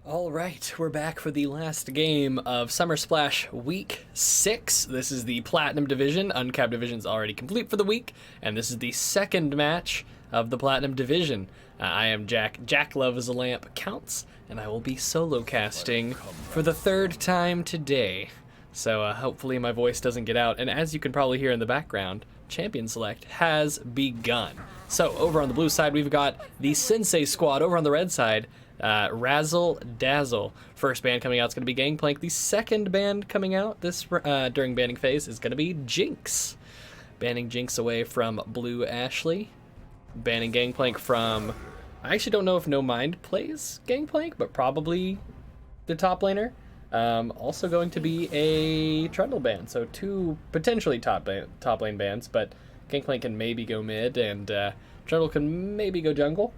All right, we're back for the last game of Summer Splash Week 6. This is the Platinum Division. Uncapped Division's already complete for the week, and this is the second match of the Platinum Division. I am Jack. Jack Love as a Lamp counts, and I will be solo casting for the third time today. So hopefully my voice doesn't get out. And as you can probably hear in the background, Champion Select has begun. So over on the blue side, we've got the Sensei Squad. Over on the red side, Razzle Dazzle. First band coming out is going to be Gangplank. The second band coming out this during banning phase is going to be Jinx. Banning Jinx away from Blue Ashley. Banning Gangplank from... I actually don't know if No Mind plays Gangplank, but probably the top laner. Also going to be a Trundle ban, so two potentially top lane bans, but Gangplank can maybe go mid, and Jungle can maybe go jungle.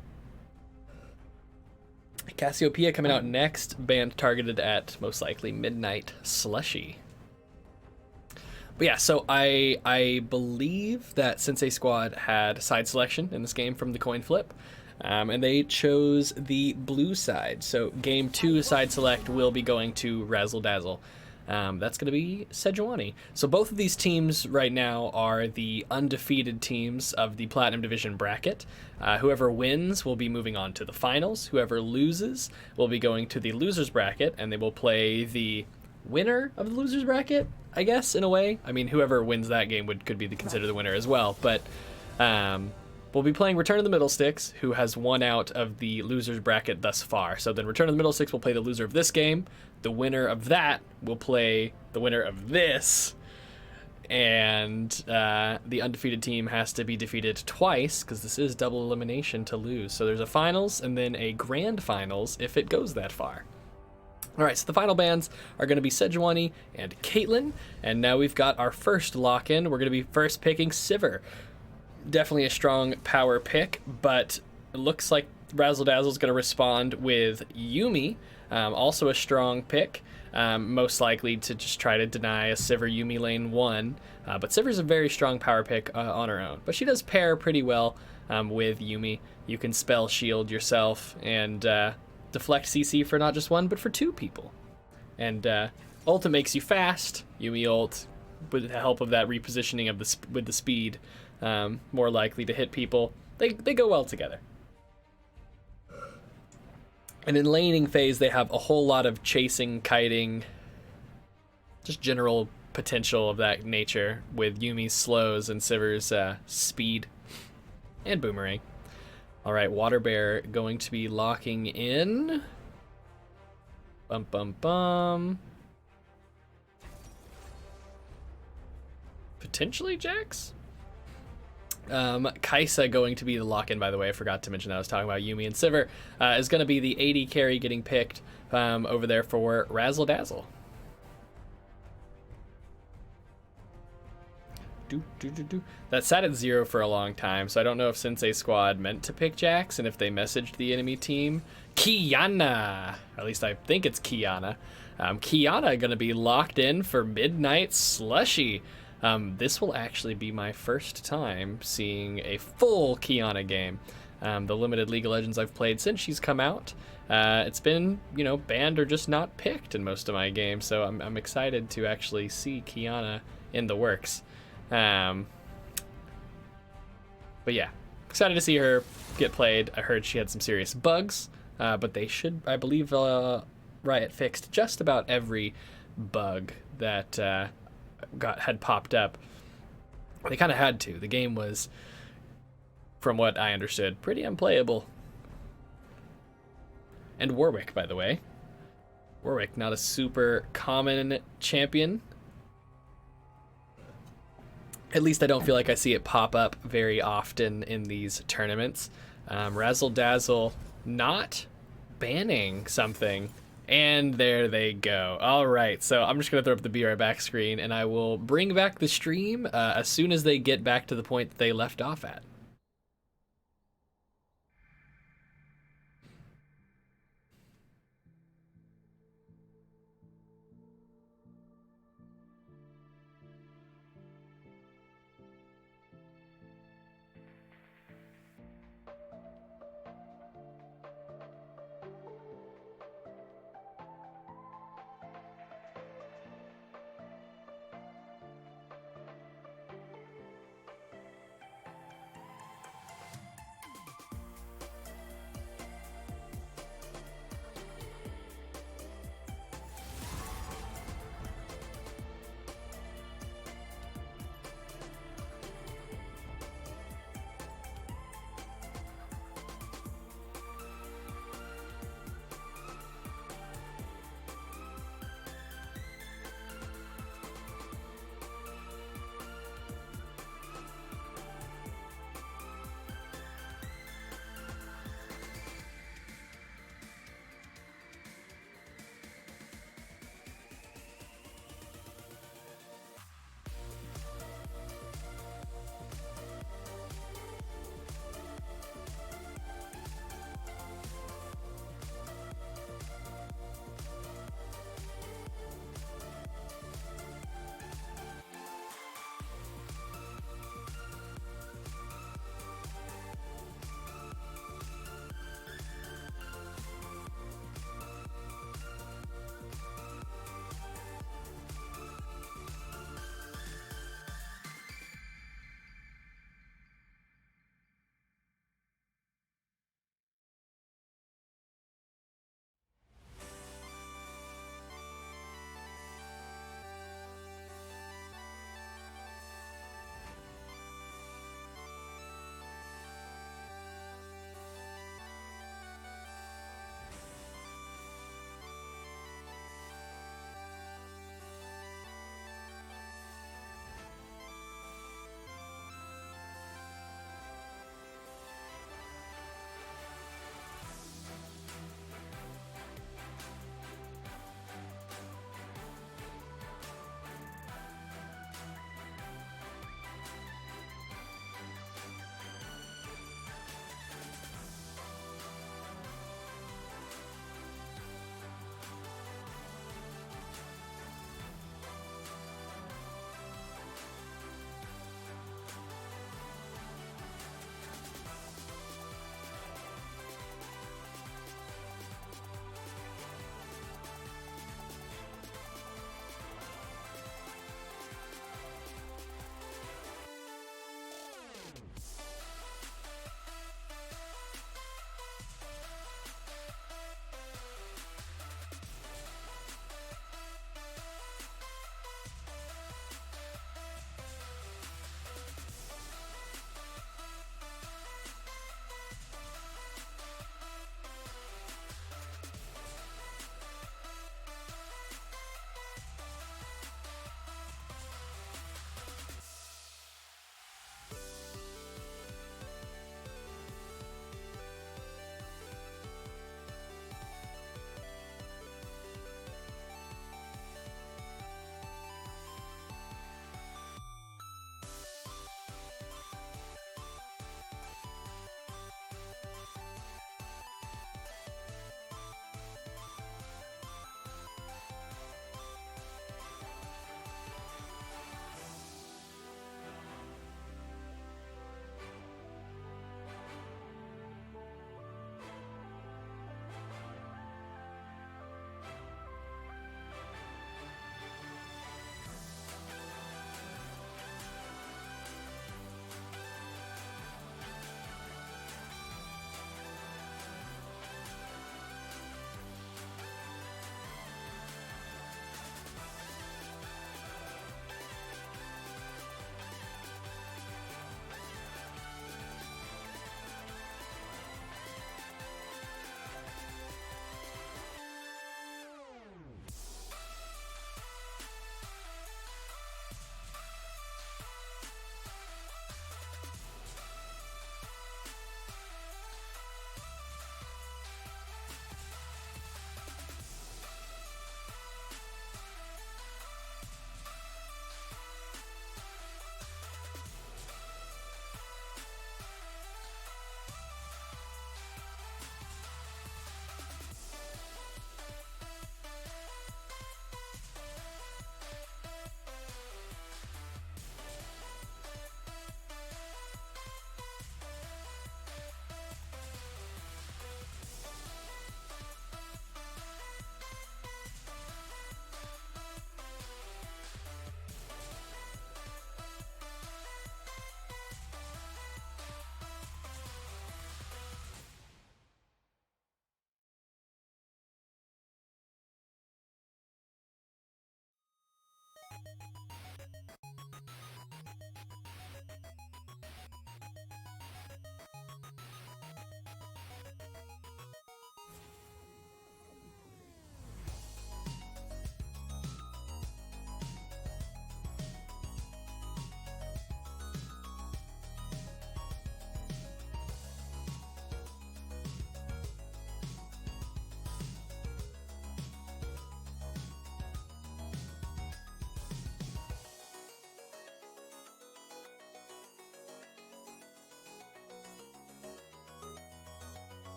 Cassiopeia coming out next, band targeted at most likely Midnight Slushy. But yeah, so I believe that Sensei Squad had side selection in this game from the coin flip, and they chose the blue side. So game 2 side select will be going to Razzle Dazzle. That's going to be Sejuani. So both of these teams right now are the undefeated teams of the Platinum Division bracket. Whoever wins will be moving on to the finals. Whoever loses will be going to the losers bracket, and they will play the winner of the losers bracket, I guess, in a way. I mean, whoever wins that game could be considered the winner as well. But we'll be playing Return of the Middlesticks, who has won out of the losers bracket thus far. So then Return of the Middlesticks will play the loser of this game. The winner of that will play the winner of this. And the undefeated team has to be defeated twice, because this is double elimination to lose. So there's a finals and then a grand finals if it goes that far. All right, so the final bands are going to be Sejuani and Caitlyn, and now we've got our first lock-in. We're going to be first picking Sivir. Definitely a strong power pick, but it looks like Razzle Dazzle is going to respond with Yuumi, also a strong pick, most likely to just try to deny a Sivir Yuumi lane 1, but Sivir's a very strong power pick on her own, but she does pair pretty well with Yuumi. You can spell shield yourself and deflect CC for not just one, but for 2 people. And Ulta makes you fast. Yuumi ult, with the help of that repositioning of with the speed, more likely to hit people. They go well together. And in laning phase, they have a whole lot of chasing, kiting, just general potential of that nature with Yuumi's slows and Sivir's speed and boomerang. All right, Water Bear going to be locking in. Bum, bum, bum. Potentially Jax? Kaisa going to be the lock-in, by the way. I forgot to mention that I was talking about Yuumi and Sivir. Is going to be the AD carry getting picked over there for Razzle Dazzle. That sat at 0 for a long time, so I don't know if Sensei Squad meant to pick Jax and if they messaged the enemy team. Qiyana! At least I think it's Qiyana. Qiyana going to be locked in for Midnight Slushy. This will actually be my first time seeing a full Qiyana game. The limited League of Legends I've played since she's come out, it's been, banned or just not picked in most of my games, so I'm excited to actually see Qiyana in the works. But yeah, excited to see her get played. I heard she had some serious bugs, but they should, I believe, Riot fixed just about every bug that had popped up. They kind of had to. The game was, from what I understood, pretty unplayable. And Warwick, by the way. Warwick, not a super common champion. At least I don't feel like I see it pop up very often in these tournaments. Razzle Dazzle not banning something. And there they go. All right, so I'm just going to throw up the Be Right Back screen, and I will bring back the stream as soon as they get back to the point that they left off at.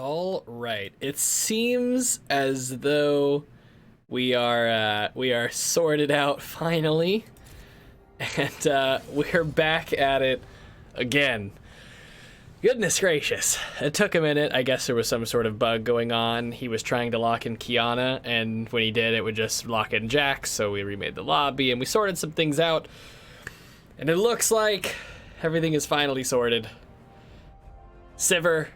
All right. It seems as though we are sorted out finally, and we're back at it again. Goodness gracious. It took a minute. I guess there was some sort of bug going on. He was trying to lock in Qiyana, and when he did, it would just lock in Jax, so we remade the lobby, and we sorted some things out. And it looks like everything is finally sorted. Sivir,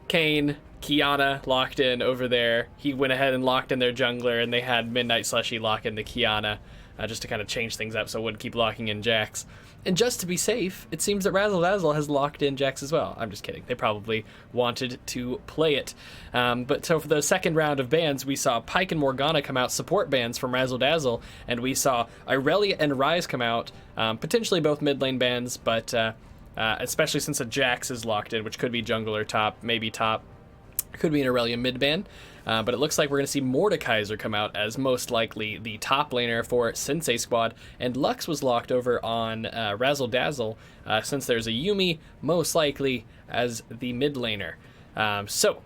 Kayn, Qiyana locked in over there. He went ahead and locked in their jungler, and they had Midnight Slushy lock in the Qiyana, just to kind of change things up so it wouldn't keep locking in Jax. And just to be safe, it seems that Razzle Dazzle has locked in Jax as well. I'm just kidding. They probably wanted to play it. But so for the second round of bans, we saw Pyke and Morgana come out, support bans from Razzle Dazzle, and we saw Irelia and Ryze come out, potentially both mid lane bans, but especially since a Jax is locked in, which could be jungle or top, maybe top. Could be an Irelia mid ban. But it looks like we're going to see Mordekaiser come out as most likely the top laner for Sensei Squad, and Lux was locked over on Razzle Dazzle, since there's a Yuumi most likely as the mid laner. So,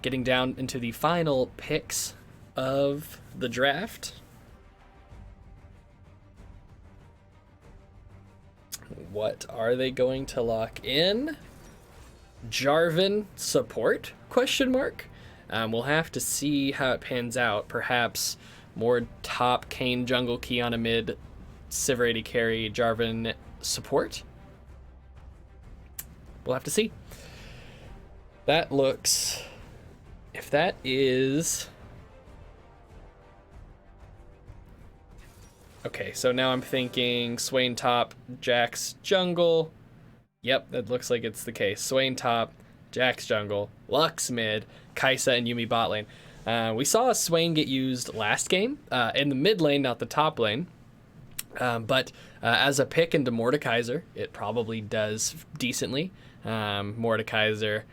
getting down into the final picks of the draft. What are they going to lock in? Jarvan support? Question mark. We'll have to see how it pans out. Perhaps more top Kayn jungle, Qiyana mid, Sivir AD carry, Jarvan support. We'll have to see. That looks... If that is... Okay, so now I'm thinking Swain top, Jax jungle. Yep, that looks like it's the case. Swain top, Jax jungle, Lux mid, Kai'Sa and Yuumi bot lane. We saw Swain get used last game in the mid lane, not the top lane. But as a pick into Mordekaiser, it probably does decently. Mordekaiser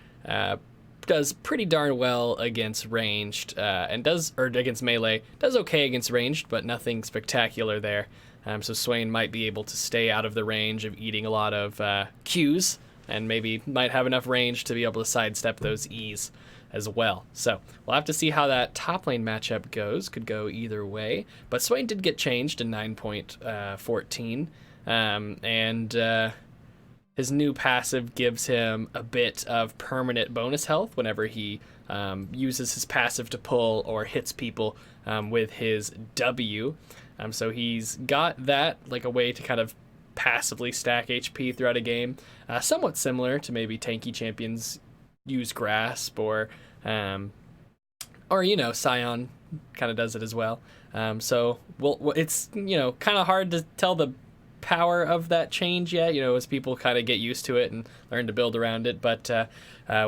does pretty darn well against ranged, and against melee. Does okay against ranged, but nothing spectacular there. So Swain might be able to stay out of the range of eating a lot of Qs, and maybe might have enough range to be able to sidestep those E's as well. So we'll have to see how that top lane matchup goes. Could go either way. But Swain did get changed in 9.14, and his new passive gives him a bit of permanent bonus health whenever he uses his passive to pull or hits people with his W. So he's got that, like a way to kind of passively stack HP throughout a game, somewhat similar to maybe tanky champions use Grasp, or you know, Sion kind of does it as well. So it's, you know, kind of hard to tell the power of that change yet, you know, as people kind of get used to it and learn to build around it. But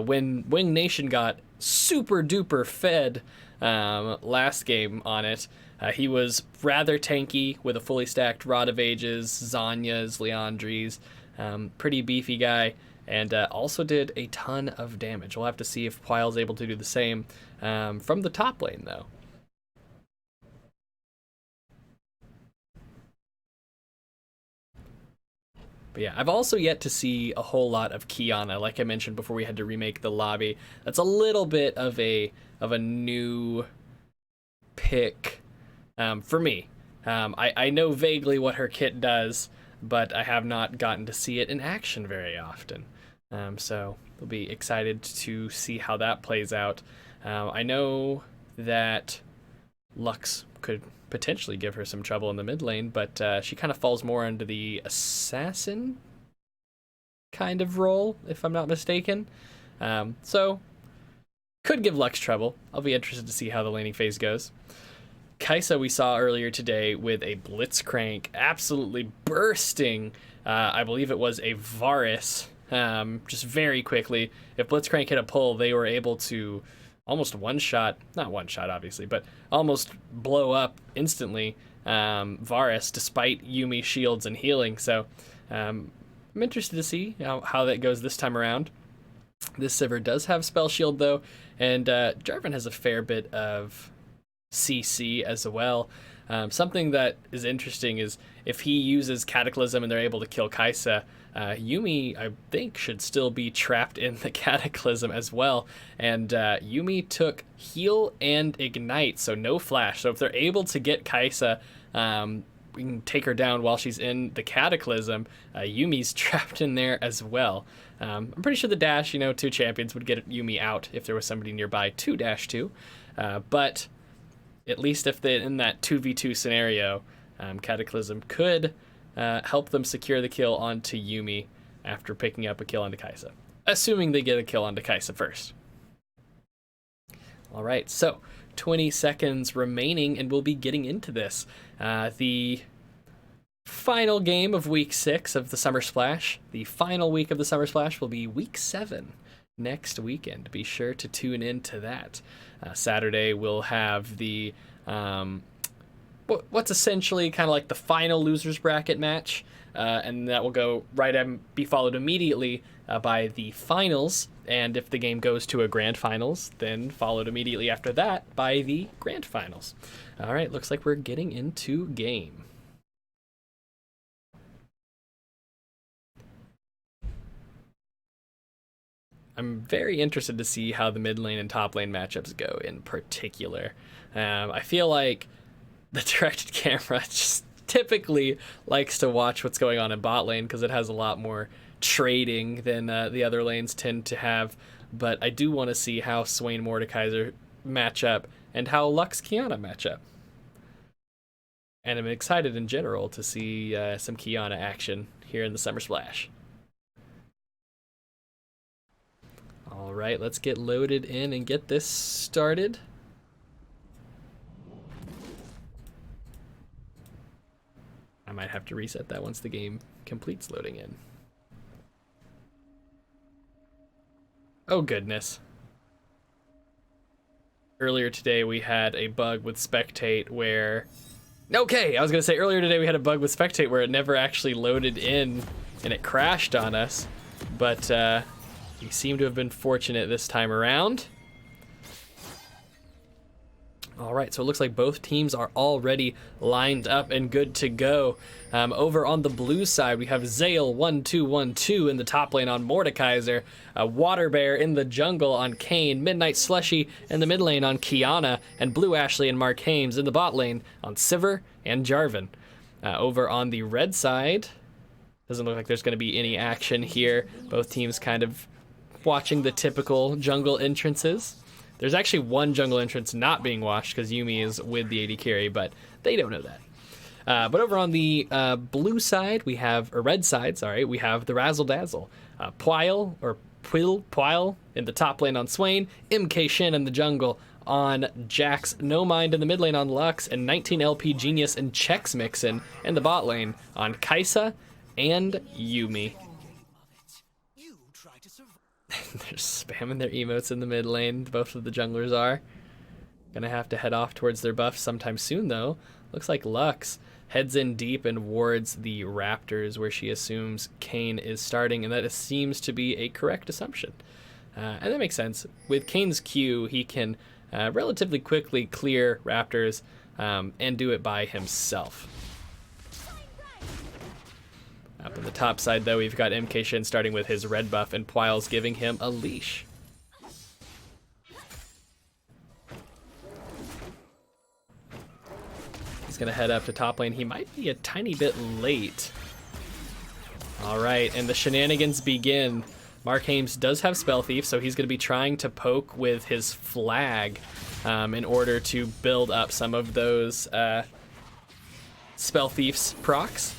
when Wing Nation got super duper fed last game on it, he was rather tanky with a fully stacked Rod of Ages, Zanyas, Liandry's, pretty beefy guy, and also did a ton of damage. We'll have to see if Pwile's able to do the same from the top lane, though. But yeah, I've also yet to see a whole lot of Qiyana, like I mentioned before we had to remake the lobby. That's a little bit of a new pick for me. I know vaguely what her kit does, but I have not gotten to see it in action very often. So we'll be excited to see how that plays out. I know that Lux could potentially give her some trouble in the mid lane, but she kind of falls more into the assassin kind of role, if I'm not mistaken. So could give Lux trouble. I'll be interested to see how the laning phase goes. Kai'Sa we saw earlier today with a Blitzcrank absolutely bursting, I believe it was a Varus, just very quickly. If Blitzcrank hit a pull, they were able to almost one-shot, not one-shot obviously, but almost blow up instantly Varus despite Yuumi shields and healing. So I'm interested to see how that goes this time around. This Sivir does have Spell Shield though, and Jarvan has a fair bit of CC as well. Something that is interesting is if he uses Cataclysm and they're able to kill Kaisa, Yuumi, I think, should still be trapped in the Cataclysm as well. And Yuumi took Heal and Ignite, so no Flash. So if they're able to get Kaisa, we can take her down while she's in the Cataclysm. Yuumi's trapped in there as well. I'm pretty sure the dash, 2 champions would get Yuumi out if there was somebody nearby to dash to. But at least if they're in that 2v2 scenario, Cataclysm could help them secure the kill onto Yuumi after picking up a kill onto Kaisa. Assuming they get a kill onto Kaisa first. All right, so 20 seconds remaining, and we'll be getting into this. The final game of Week 6 of the Summer Splash. The final week of the Summer Splash will be Week 7 next weekend. Be sure to tune in to that. Saturday we'll have the what's essentially kind of like the final losers bracket match, and that will go right and be followed immediately by the finals, and if the game goes to a grand finals, then followed immediately after that by the grand finals. All right, looks like we're getting into game. I'm very interested to see how the mid lane and top lane matchups go in particular. I feel like the directed camera just typically likes to watch what's going on in bot lane because it has a lot more trading than the other lanes tend to have. But I do want to see how Swain Mordekaiser match up and how Lux Qiyana match up. And I'm excited in general to see some Qiyana action here in the Summer Splash. All right, let's get loaded in and get this started. I might have to reset that once the game completes loading in. Oh goodness. Earlier today we had a bug with Spectate where... Okay, I was gonna say earlier today we had a bug with Spectate where it never actually loaded in and it crashed on us, but we seem to have been fortunate this time around. All right, so it looks like both teams are already lined up and good to go. Over on the blue side, we have Zale 1212 in the top lane on Mordekaiser, Water Bear in the jungle on Kayn, Midnight Slushy in the mid lane on Qiyana, and Blue Ashley and Mark Hames in the bot lane on Sivir and Jarvan. Over on the red side, doesn't look like there's going to be any action here. Both teams kind of watching the typical jungle entrances. There's actually one jungle entrance not being watched because Yuumi is with the AD carry, but they don't know that. But over on the blue side, we have, or red side, sorry, we have the Razzle Dazzle. Puile in the top lane on Swain, MK Shin in the jungle on Jax, No Mind in the mid lane on Lux, and 19LP Genius and Chex Mixin in the bot lane on Kaisa and Yuumi. They're spamming their emotes in the mid lane. Both of the junglers are. Gonna have to head off towards their buff sometime soon, though. Looks like Lux heads in deep and wards the Raptors, where she assumes Kayn is starting, and that seems to be a correct assumption. And that makes sense. With Kayn's Q, he can relatively quickly clear Raptors and do it by himself. Up on the top side, though, we've got MK Shin starting with his red buff, and Puile's giving him a leash. He's going to head up to top lane. He might be a tiny bit late. All right, and the shenanigans begin. Mark Hames does have Spell Thief, so he's going to be trying to poke with his flag in order to build up some of those Spell Thief's procs.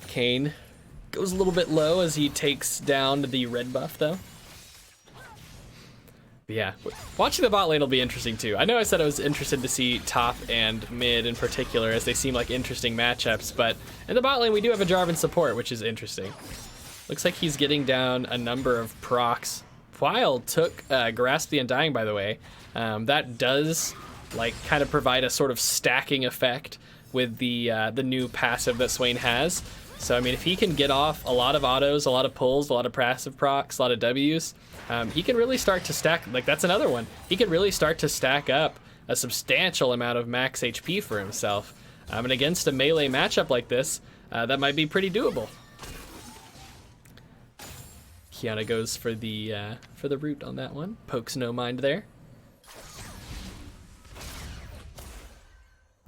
Kayn goes a little bit low as he takes down the red buff, though. But yeah, watching the bot lane will be interesting too. I know I said I was interested to see top and mid in particular, as they seem like interesting matchups, but in the bot lane we do have a Jarvan support, which is interesting. Looks like he's getting down a number of procs. Puile took Grasp the Undying, by the way. That does kind of provide a sort of stacking effect with the new passive that Swain has. So, I mean, if he can get off a lot of autos, a lot of pulls, a lot of passive procs, a lot of Ws, he can really start to stack. That's another one. He can really start to stack up a substantial amount of max HP for himself. And against a melee matchup like this, that might be pretty doable. Qiyana goes for the root on that one. Pokes No Mind there.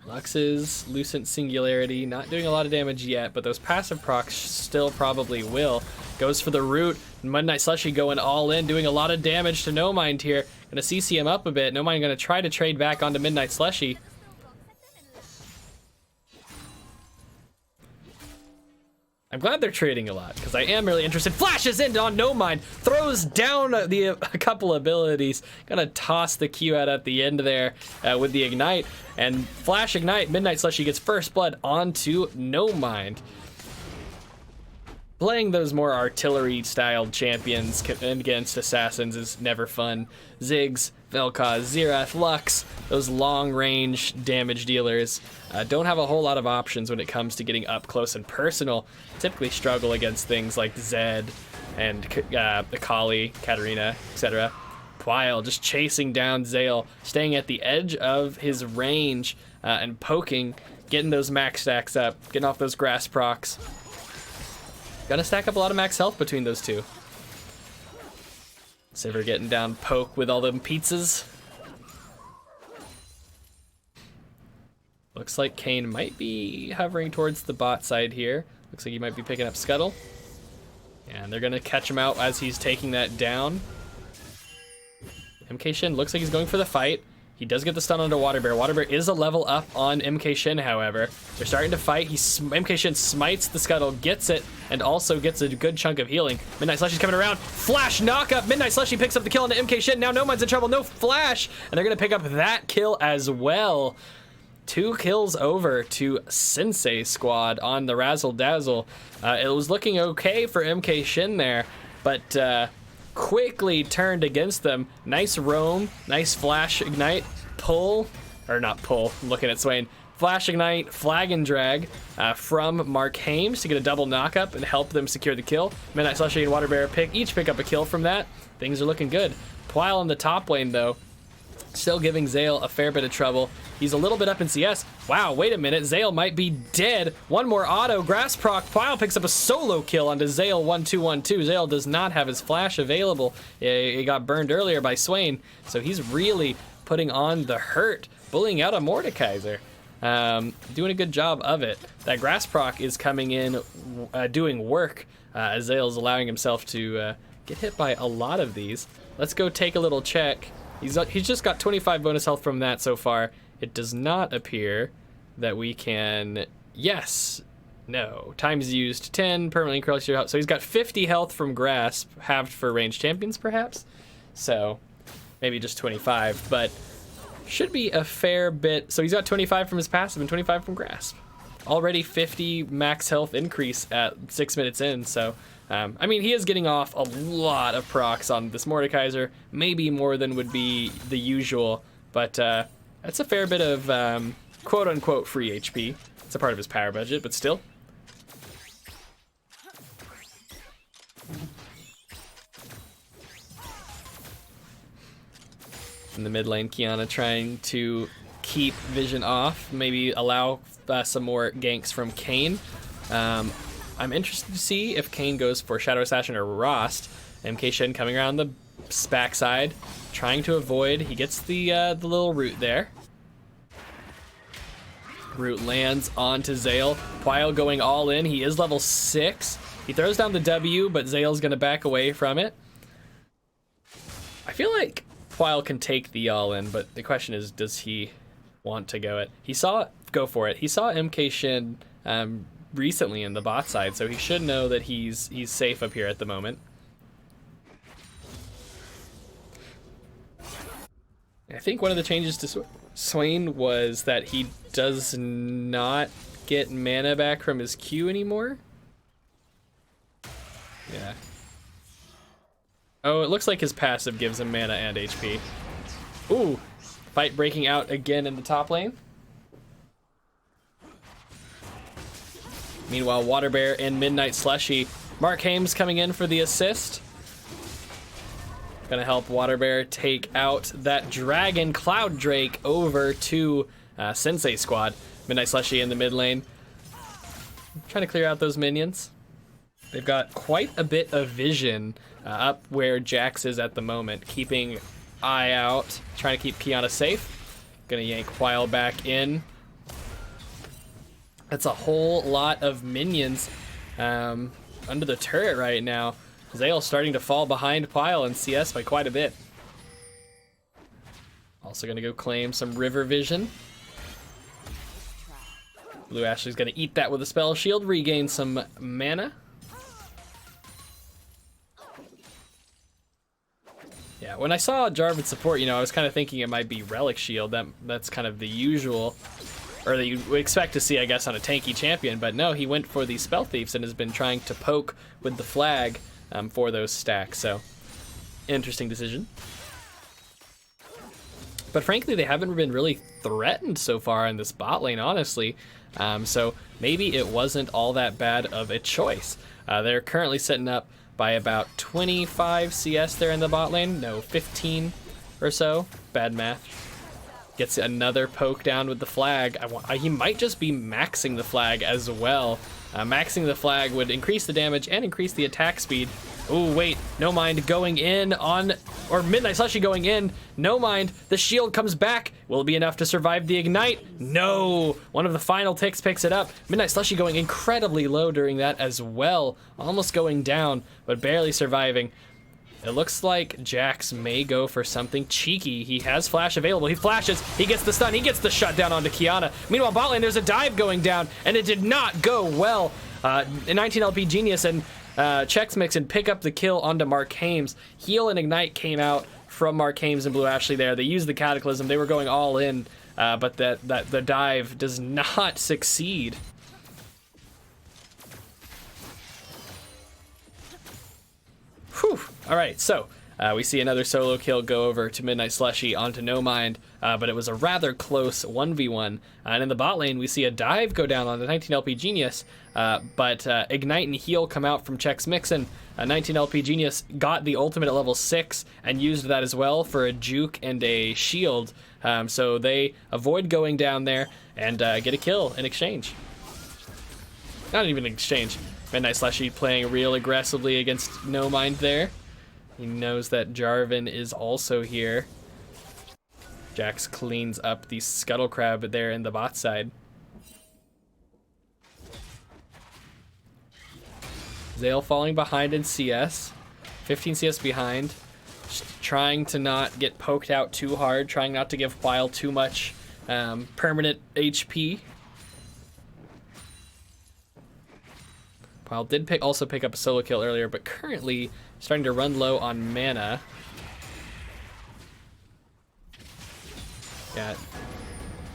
Lux's Lucent Singularity, not doing a lot of damage yet, but those passive procs still probably will. Goes for the root. Midnight Slushy going all in, doing a lot of damage to No Mind here. Gonna CC him up a bit. No Mind gonna try to trade back onto Midnight Slushy. I'm glad they're trading a lot, because I am really interested. Flashes in on No Mind, throws down a couple abilities. Gonna toss the Q out at the end there with the Ignite. And Flash Ignite, Midnight Slushy gets first blood onto No Mind. Playing those more artillery-styled champions against assassins is never fun. Ziggs, Vel'Koz, Xerath, Lux, those long-range damage dealers don't have a whole lot of options when it comes to getting up close and personal. Typically struggle against things like Zed and Akali, Katarina, etc. Pwile just chasing down Zale, staying at the edge of his range and poking, getting those max stacks up, getting off those grass procs. Gonna stack up a lot of max health between those two. Sivir getting down poke with all them pizzas. Looks like Kayn might be hovering towards the bot side here. Looks like he might be picking up Scuttle. And they're gonna catch him out as he's taking that down. MK Shin looks like he's going for the fight. He does get the stun onto Water Bear. Water Bear is a level up on MK Shin, however. They're starting to fight. MK Shin smites the Scuttle, gets it, and also gets a good chunk of healing. Midnight Slushy's coming around. Flash knock up. Midnight Slushy picks up the kill onto MK Shin. Now No Mind's in trouble. No Flash. And they're going to pick up that kill as well. 2 kills over to Sensei Squad on the Razzle Dazzle. It was looking okay for MK Shin there, but quickly turned against them. Nice roam, nice Flash Ignite, pull, or not pull, I'm looking at Swain. Flash Ignite, flag and drag from Mark Hames to get a double knockup and help them secure the kill. Midnight Slushy and Water Bear each pick up a kill from that. Things are looking good. Pwile in the top lane though, still giving Zale a fair bit of trouble. He's a little bit up in CS. Wow, wait a minute, Zale might be dead. One more auto, grass proc. Pwile picks up a solo kill onto Zale 1-2-1-2. Zale does not have his flash available. He got burned earlier by Swain, so he's really putting on the hurt, bullying out a Mordekaiser. Doing a good job of it. That grass proc is coming in, doing work. Zale's allowing himself to get hit by a lot of these. Let's go take a little check. He's just got 25 bonus health from that so far. It does not appear that we can, yes, no. Times used 10, permanently increase your health. So he's got 50 health from Grasp, halved for ranged champions perhaps. So maybe just 25, but should be a fair bit. So he's got 25 from his passive and 25 from Grasp. Already 50 max health increase at 6 minutes in, so I mean, he is getting off a lot of procs on this Mordekaiser, maybe more than would be the usual, but that's a fair bit of quote-unquote free HP. It's a part of his power budget, but still. In the mid lane, Qiyana trying to keep Vision off, maybe allow some more ganks from Kayn. I'm interested to see if Kayn goes for Shadow Assassin or Rost. MK Shin coming around the backside, trying to avoid. He gets the little root there. Root lands onto Zale. Pwile going all in. He is level 6. He throws down the W, but Zale's going to back away from it. I feel like Pwile can take the all in, but the question is, does he want to go for it? He saw MK Shin recently in the bot side, so he should know that he's safe up here at the moment. I think one of the changes to Swain was that he does not get mana back from his Q anymore. Yeah. Oh, it looks like his passive gives him mana and HP. Ooh, fight breaking out again in the top lane. Meanwhile, Water Bear and Midnight Slushy. Mark Hames coming in for the assist. Gonna help Water Bear take out that Dragon Cloud Drake over to Sensei Squad. Midnight Slushy in the mid lane. Trying to clear out those minions. They've got quite a bit of vision up where Jax is at the moment, keeping eye out, trying to keep Qiyana safe. Gonna yank Pyle back in. That's a whole lot of minions under the turret right now. Zale starting to fall behind Pyle and CS by quite a bit. Also gonna go claim some River Vision. Blue Ashley's gonna eat that with a spell shield, regain some mana. Yeah, when I saw Jarvan support, I was kind of thinking it might be Relic Shield. That's kind of the usual, or that you would expect to see, I guess, on a tanky champion. But no, he went for the Spell Thieves and has been trying to poke with the flag for those stacks. So, interesting decision. But frankly, they haven't been really threatened so far in this bot lane, honestly. So maybe it wasn't all that bad of a choice. They're currently setting up by about 25 CS there in the bot lane. No, 15 or so. Bad math. Gets another poke down with the flag. He might just be maxing the flag as well. Maxing the flag would increase the damage and increase the attack speed. Oh, wait, no mind going in on, or Midnight Slushy going in. No mind, the shield comes back. Will it be enough to survive the ignite? No, one of the final ticks picks it up. Midnight Slushy going incredibly low during that as well. Almost going down, but barely surviving. It looks like Jax may go for something cheeky. He has flash available. He flashes, he gets the stun, he gets the shutdown onto Qiyana. Meanwhile, bot lane, there's a dive going down, and it did not go well. 19LP Genius and Chex Mix and pick up the kill onto Mark Hames. Heal and Ignite came out from Mark Hames and Blue Ashley there. They used the Cataclysm. They were going all in, but the dive does not succeed. Whew. All right, so we see another solo kill go over to Midnight Slushy onto No Mind, but it was a rather close 1v1. And in the bot lane, we see a dive go down on the 19LP Genius, but Ignite and Heal come out from Chex Mixin. 19LP Genius got the ultimate at level 6 and used that as well for a juke and a shield. So they avoid going down there and get a kill in exchange. Not even an exchange. Midnight Slushy playing real aggressively against No Mind there. He knows that Jarvan is also here. Jax cleans up the Scuttle Crab there in the bot side. Zale falling behind in CS. 15 CS behind. Just trying to not get poked out too hard. Trying not to give Pyle too much permanent HP. Pyle did also pick up a solo kill earlier, but currently starting to run low on mana. Yeah,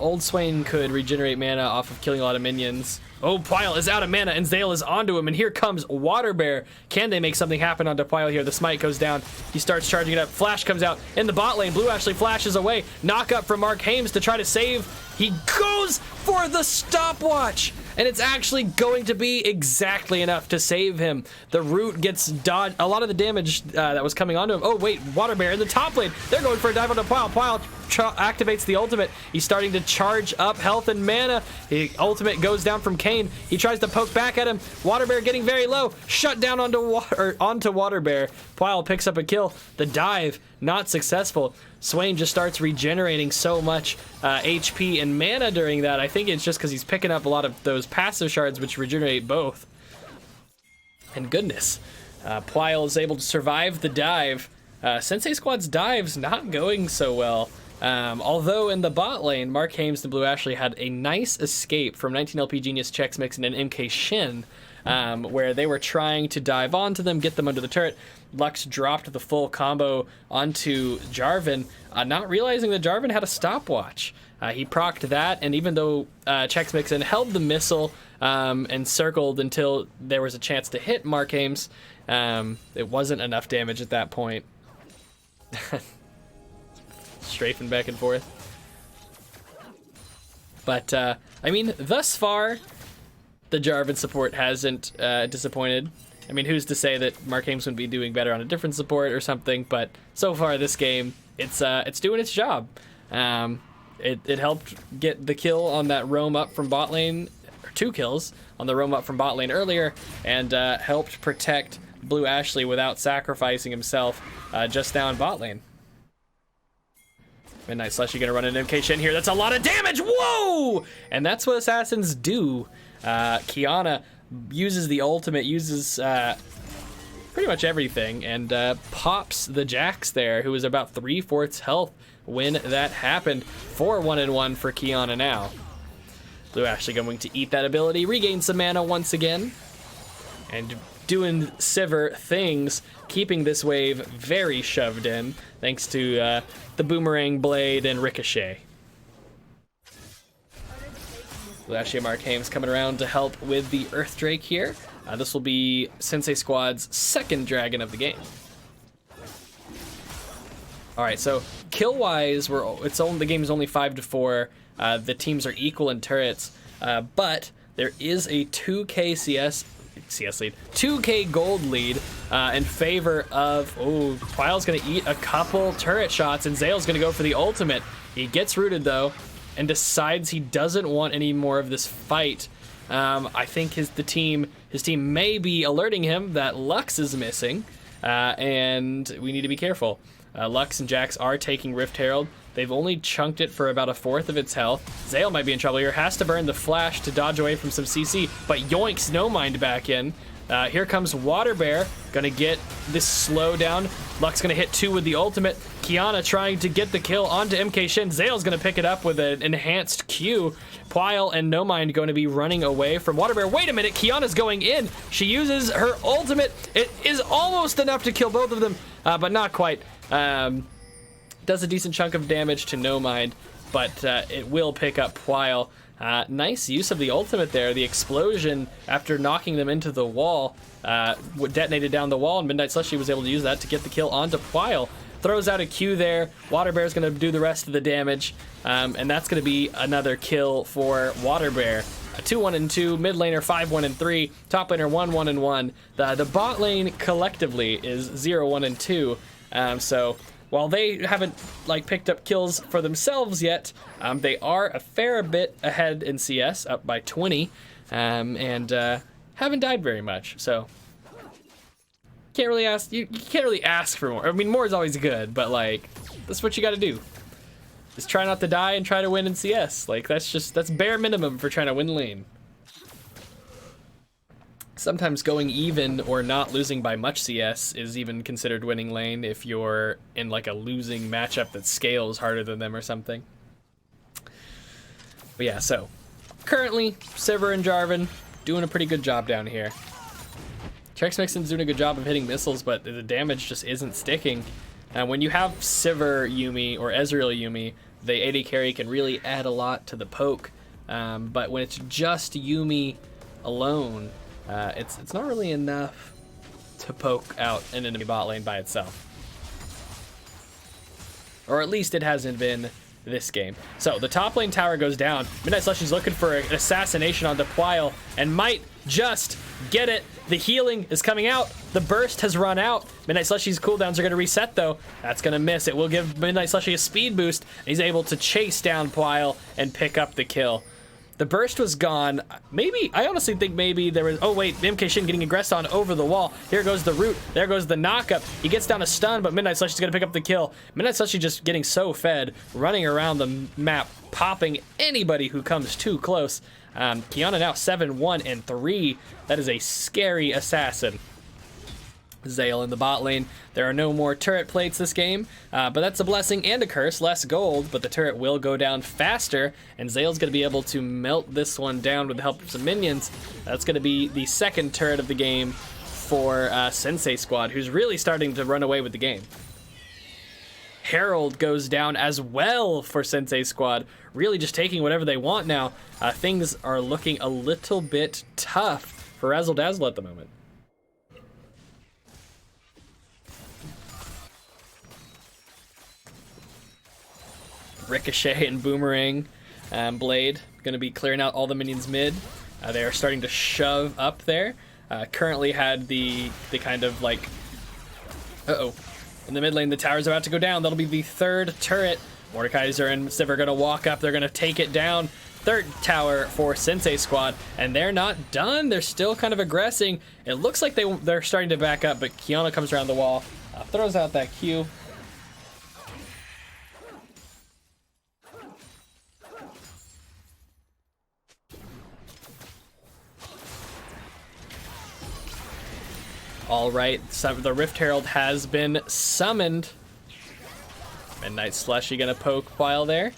Old Swain could regenerate mana off of killing a lot of minions. Oh, Pyle is out of mana and Zale is onto him, and here comes Water Bear. Can they make something happen onto Pyle here? The smite goes down. He starts charging it up. Flash comes out in the bot lane. Blue Ashley flashes away. Knock up from Mark Hames to try to save. He goes for the stopwatch, and it's actually going to be exactly enough to save him. The root gets dodged. A lot of the damage that was coming onto him. Oh, wait, Water Bear in the top lane. They're going for a dive onto Pyle. Pyle activates the ultimate. He's starting to charge up health and mana. The ultimate goes down from Kayn. He tries to poke back at him. Water Bear getting very low. Shut down onto Water Bear. Pyle picks up a kill. The dive, not successful. Swain just starts regenerating so much HP and mana during that. I think it's just because he's picking up a lot of those passive shards which regenerate both. And goodness, Pyle is able to survive the dive. Sensei Squad's dive's not going so well. Although in the bot lane, Mark Hames and Blue Ashley had a nice escape from 19LP Genius, Chex Mix, and MK Shin, where they were trying to dive onto them, get them under the turret. Lux dropped the full combo onto Jarvan, not realizing that Jarvan had a stopwatch. He procced that, and even though Chex Mixin held the missile and circled until there was a chance to hit Mark Hames, it wasn't enough damage at that point. Strafing back and forth. But, I mean, thus far, the Jarvan support hasn't disappointed. I mean, who's to say that Mark Ames would be doing better on a different support or something? But so far this game, it's doing its job. It helped get the kill on that roam up from bot lane, or 2 kills on the roam up from bot lane earlier, and helped protect Blue Ashley without sacrificing himself just down bot lane. Midnight Slushy gonna run an MK Shin here. That's a lot of damage. Whoa! And that's what assassins do. Qiyana uses the ultimate, uses pretty much everything, and pops the Jax there, who is about 3/4 health when that happened. 4-1-1 for Qiyana now. Blue Ashley going to eat that ability, regain some mana once again, and doing Sivir things, keeping this wave very shoved in, thanks to the Boomerang Blade and Ricochet. Blue Ashley and Mark Ames coming around to help with the Earth Drake here. This will be Sensei Squad's 2nd dragon of the game. All right, so kill-wise, the game is only 5-4. The teams are equal in turrets, but there is a 2K CS lead, 2K gold lead in favor of, Quile's gonna eat a couple turret shots, and Zale's gonna go for the ultimate. He gets rooted though, and decides he doesn't want any more of this fight. I think his team may be alerting him that Lux is missing, and we need to be careful. Lux and Jax are taking Rift Herald. They've only chunked it for about 1/4 of its health. Zale might be in trouble here. Has to burn the flash to dodge away from some CC, but yoinks No Mind back in. Here comes Water Bear, gonna get this slow down. Lux gonna hit 2 with the ultimate. Qiyana trying to get the kill onto MK Shin. Zale's gonna pick it up with an enhanced Q. Pyle and No Mind going to be running away from Water Bear. Wait a minute, Qiyana's going in. She uses her ultimate. It is almost enough to kill both of them, but not quite. Does a decent chunk of damage to No Mind, but it will pick up Pyle. Nice use of the ultimate there. The explosion after knocking them into the wall detonated down the wall, and Midnight Slushy was able to use that to get the kill onto Pyle. Throws out a Q there. Water Bear's going to do the rest of the damage, and that's going to be another kill for Water Bear. 2-1-2, mid laner 5-1-3, top laner 1-1-1. The bot lane collectively is 0-1-2. So while they haven't picked up kills for themselves yet, they are a fair bit ahead in CS, up by 20, and haven't died very much. So can't really ask. You can't really ask for more. I mean, more is always good, but that's what you got to do. Just try not to die and try to win in CS. That's bare minimum for trying to win lane. Sometimes going even or not losing by much CS is even considered winning lane if you're in a losing matchup that scales harder than them or something. But yeah, so currently Sivir and Jarvan doing a pretty good job down here. Trex Mixon's doing a good job of hitting missiles, but the damage just isn't sticking. And when you have Sivir Yuumi or Ezreal Yuumi, the AD carry can really add a lot to the poke. But when it's just Yuumi alone, it's not really enough to poke out an enemy bot lane by itself. Or at least it hasn't been this game. So the top lane tower goes down. Midnight Slushy's looking for an assassination onto Pyle and might just get it. The healing is coming out. The burst has run out. Midnight Slushy's cooldowns are going to reset though. That's going to miss. It will give Midnight Slushy a speed boost. He's able to chase down Pyle and pick up the kill. The burst was gone. I honestly think maybe there was, oh wait, MK Shin getting aggressed on over the wall. Here goes the root. There goes the knockup. He gets down a stun, but Midnight Slushy's gonna pick up the kill. Midnight Slushy just getting so fed, running around the map, popping anybody who comes too close. Qiyana now 7-1-3. That is a scary assassin. Zale in the bot lane. There are no more turret plates this game, but that's a blessing and a curse. Less gold, but the turret will go down faster, and Zale's going to be able to melt this one down with the help of some minions. That's going to be the 2nd turret of the game for Sensei Squad, who's really starting to run away with the game. Herald goes down as well for Sensei Squad, really just taking whatever they want now. Things are looking a little bit tough for Razzle Dazzle at the moment. Ricochet and Boomerang Blade going to be clearing out all the minions mid. They are starting to shove up there. currently had the kind of like, in the mid lane, the tower's about to go down. That'll be the third turret. Mordekaiser and Sivir are gonna walk up. They're gonna take it down. Third tower for Sensei Squad, and they're not done. They're still kind of aggressing. It looks like they're starting to back up, but Qiyana comes around the wall, throws out that Q. All right, so the Rift Herald has been summoned. Midnight Slushy gonna poke while there.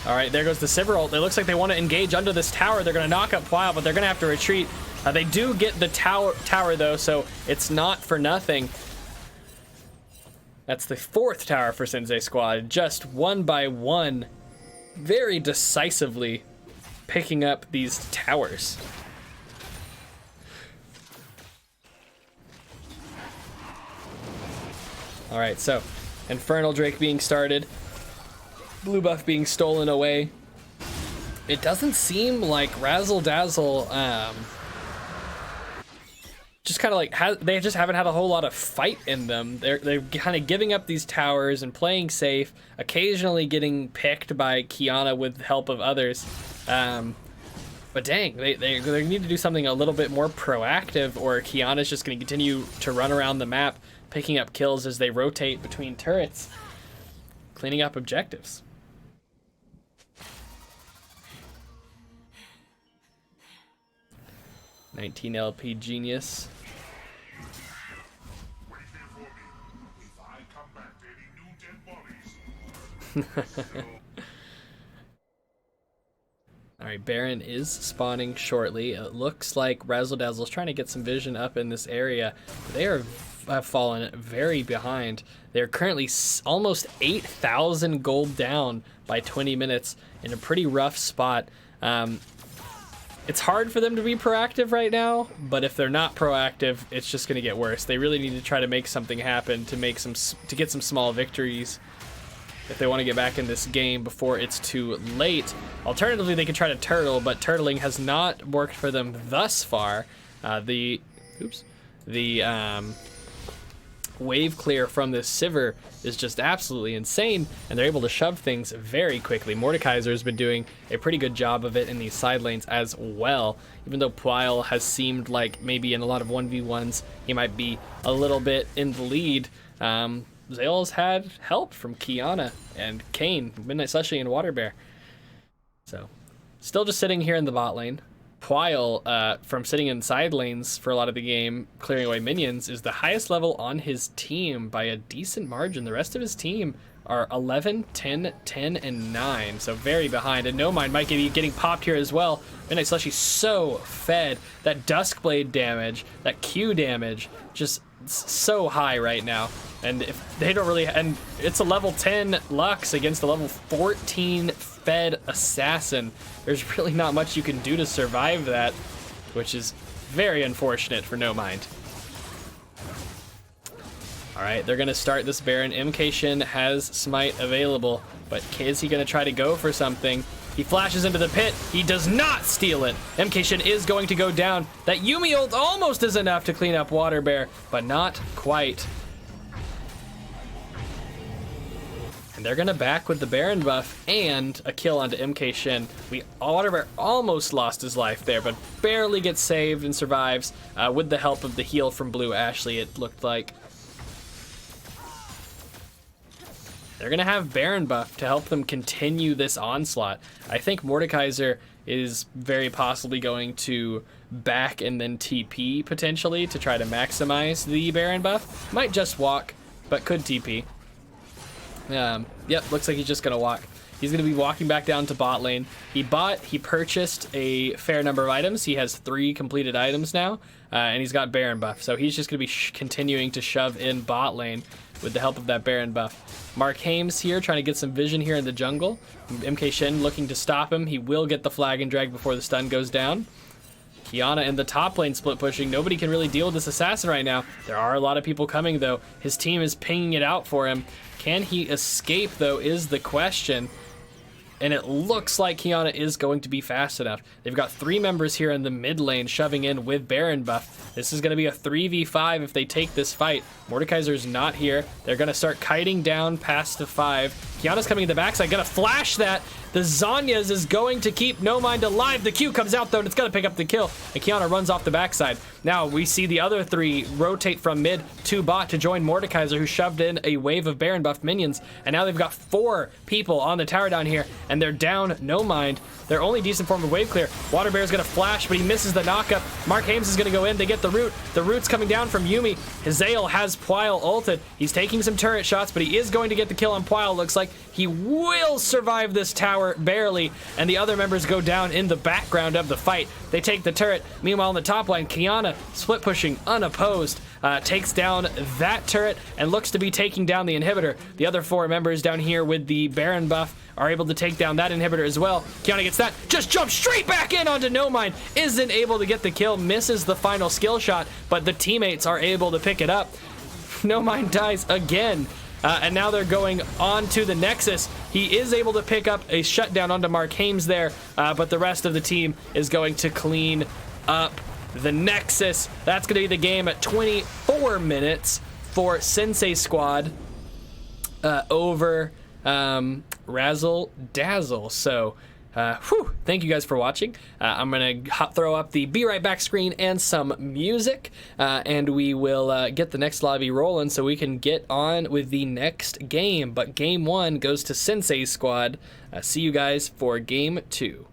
All right, there goes the Sivir ult. It looks like they want to engage under this tower. They're going to knock up Pwile, but they're going to have to retreat. They do get the tower, though, so it's not for nothing. That's the fourth tower for Sensei Squad, just one by one, very decisively picking up these towers. All right, so Infernal Drake being started. Blue buff being stolen away. It doesn't seem like Razzle Dazzle just kind of like they just haven't had a whole lot of fight in them. They're kind of giving up these towers and playing safe, occasionally getting picked by Qiyana with the help of others. But dang, they need to do something a little bit more proactive, or Qiyana's just going to continue to run around the map, picking up kills as they rotate between turrets, cleaning up objectives. 19 LP Genius. Alright, Baron is spawning shortly. It looks like Razzle Dazzle is trying to get some vision up in this area. They have fallen very behind. They're currently almost 8,000 gold down by 20 minutes in a pretty rough spot. It's hard for them to be proactive right now, but if they're not proactive, it's just going to get worse. They really need to try to make something happen to get some small victories if they want to get back in this game before it's too late. Alternatively, they could try to turtle, but turtling has not worked for them thus far. The wave clear from this Sivir is just absolutely insane, and they're able to shove things very quickly. Mordekaiser has been doing a pretty good job of it in these side lanes as well. Even though Pwile has seemed like maybe in a lot of 1v1s he might be a little bit in the lead, Zale's had help from Qiyana and Kayn, Midnight Slushy, and Waterbear. So, still just sitting here in the bot lane. Pwile, from sitting in side lanes for a lot of the game, clearing away minions, is the highest level on his team by a decent margin. The rest of his team are 11, 10, 10, and 9, so very behind. And No Mind might be getting popped here as well. Midnight Slushy so fed. That Duskblade damage, that Q damage, just so high right now. And if they don't really, and it's a level 10 Lux against a level 14 fed assassin. There's really not much you can do to survive that, which is very unfortunate for No Mind. All right, they're gonna start this Baron. MK Shin has Smite available, but is he gonna try to go for something? He flashes into the pit. He does not steal it. MK Shin is going to go down. That Yuumi ult almost is enough to clean up Waterbear, but not quite. And they're gonna back with the Baron buff and a kill onto MK Shin. Waterbear almost lost his life there, but barely gets saved and survives with the help of the heal from Blue Ashley, it looked like. They're gonna have Baron buff to help them continue this onslaught. I think Mordekaiser is very possibly going to back and then TP potentially to try to maximize the Baron buff. Might just walk, but could TP. Yep, looks like he's just gonna walk. He's gonna be walking back down to bot lane. He purchased a fair number of items. He has 3 completed items now, and he's got Baron buff. So he's just gonna be continuing to shove in bot lane with the help of that Baron buff. Mark Hames here trying to get some vision here in the jungle. MK Shin looking to stop him. He will get the flag and drag before the stun goes down. Qiyana in the top lane split pushing. Nobody can really deal with this assassin right now. There are a lot of people coming though. His team is pinging it out for him. Can he escape though is the question. and it looks like Qiyana is going to be fast enough. They've got 3 members here in the mid lane shoving in with Baron buff. This is going to be a 3v5 if they take this fight. Mordekaiser's not here. They're going to start kiting down past the 5. Qiyana's coming in the backside, going to flash that. The Zhonya's is going to keep No Mind alive. The Q comes out though, and it's going to pick up the kill, and Qiyana runs off the backside. Now we see the other 3 rotate from mid to bot to join Mordekaiser, who shoved in a wave of Baron buff minions, and now they've got 4 people on the tower down here, and they're down No Mind. Their only decent form of wave clear. Water Bear's gonna flash, but he misses the knockup. Mark Hames is gonna go in. They get the root. The root's coming down from Yuumi. Hazael has Puile ulted. He's taking some turret shots, but he is going to get the kill on Puile. Looks like he will survive this tower barely, and the other members go down in the background of the fight. They take the turret. Meanwhile, in the top line, Qiyana split pushing unopposed. Takes down that turret and looks to be taking down the inhibitor. The other 4 members down here with the Baron buff are able to take down that inhibitor as well. Qiyana gets that, just jumps straight back in onto No Mind, isn't able to get the kill, misses the final skill shot, but the teammates are able to pick it up. No Mind dies again. And now they're going on to the Nexus. He is able to pick up a shutdown onto Mark Hames there, but the rest of the team is going to clean up the Nexus. That's going to be the game at 24 minutes for Sensei Squad over Razzle Dazzle. So, thank you guys for watching. I'm going to throw up the Be Right Back screen and some music, and we will get the next lobby rolling so we can get on with the next game. But game 1 goes to Sensei Squad. See you guys for game 2.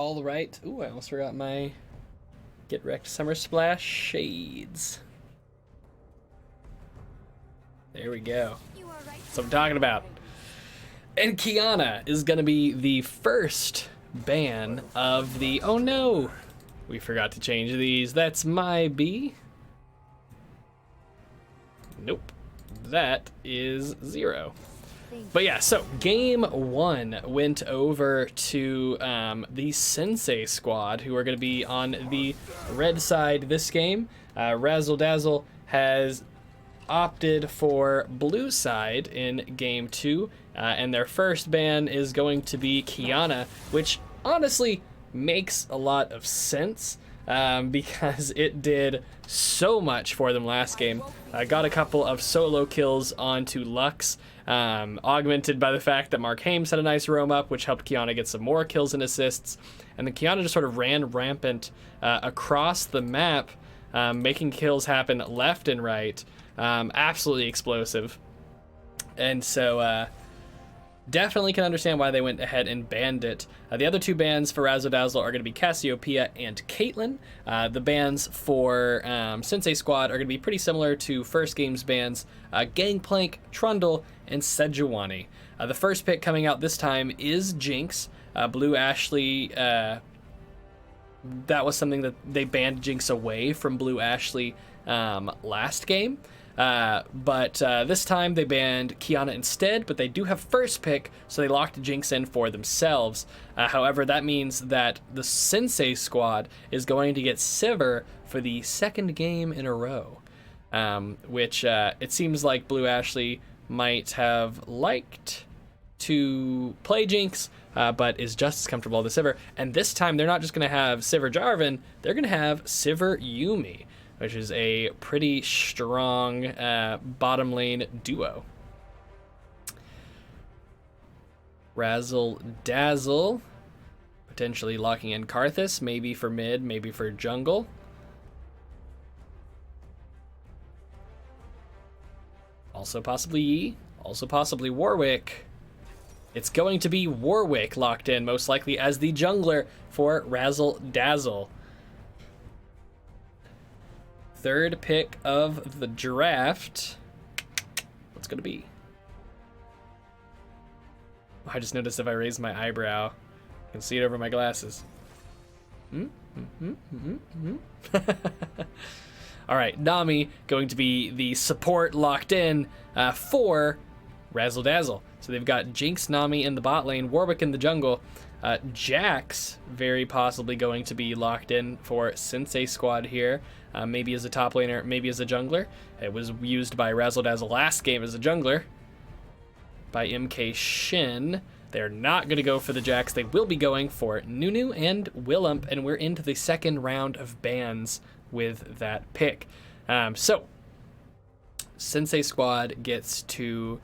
All right. Ooh, I almost forgot my Get Wrecked Summer Splash shades. There we go. That's what I'm talking about. And Qiyana is going to be the first ban of the... Oh no! We forgot to change these. That's my B. Nope. That is 0. But yeah, so game 1 went over to the Sensei squad, who are going to be on the red side this game. Razzle Dazzle has opted for blue side in game 2, and their first ban is going to be Qiyana, which honestly makes a lot of sense. Because it did so much for them last game. Got a couple of solo kills onto Lux, augmented by the fact that Mark Hames had a nice roam up, which helped Qiyana get some more kills and assists. And then Qiyana just sort of ran rampant across the map, making kills happen left and right. Absolutely explosive. And so definitely can understand why they went ahead and banned it. The other 2 bans for Razzle Dazzle are going to be Cassiopeia and Caitlyn. The bans for Sensei Squad are going to be pretty similar to first game's bans, Gangplank, Trundle, and Sejuani. The first pick coming out this time is Jinx. Blue Ashley, that was something that they banned Jinx away from Blue Ashley last game. But this time they banned Qiyana instead, but they do have first pick, so they locked Jinx in for themselves. However, that means that the Sensei squad is going to get Sivir for the second game in a row, which it seems like Blue Ashley might have liked to play Jinx, but is just as comfortable with Sivir. And this time they're not just going to have Sivir Jarvan, they're going to have Sivir Yuumi, which is a pretty strong bottom lane duo. Razzle Dazzle, potentially locking in Karthus, maybe for mid, maybe for jungle. Also possibly Yi, also possibly Warwick. It's going to be Warwick locked in, most likely as the jungler for Razzle Dazzle. Third pick of the draft. What's gonna be? I just noticed if I raise my eyebrow, I can see it over my glasses. All right, Nami going to be the support locked in for Razzle Dazzle. So they've got Jinx, Nami in the bot lane, Warwick in the jungle. Jax very possibly going to be locked in for Sensei squad here. Maybe as a top laner, maybe as a jungler. It was used by Razzle Dazzle last game as a jungler by MK Shin. They're not going to go for the Jax. They will be going for Nunu and Willump, and we're into the second round of bans with that pick. So Sensei squad gets to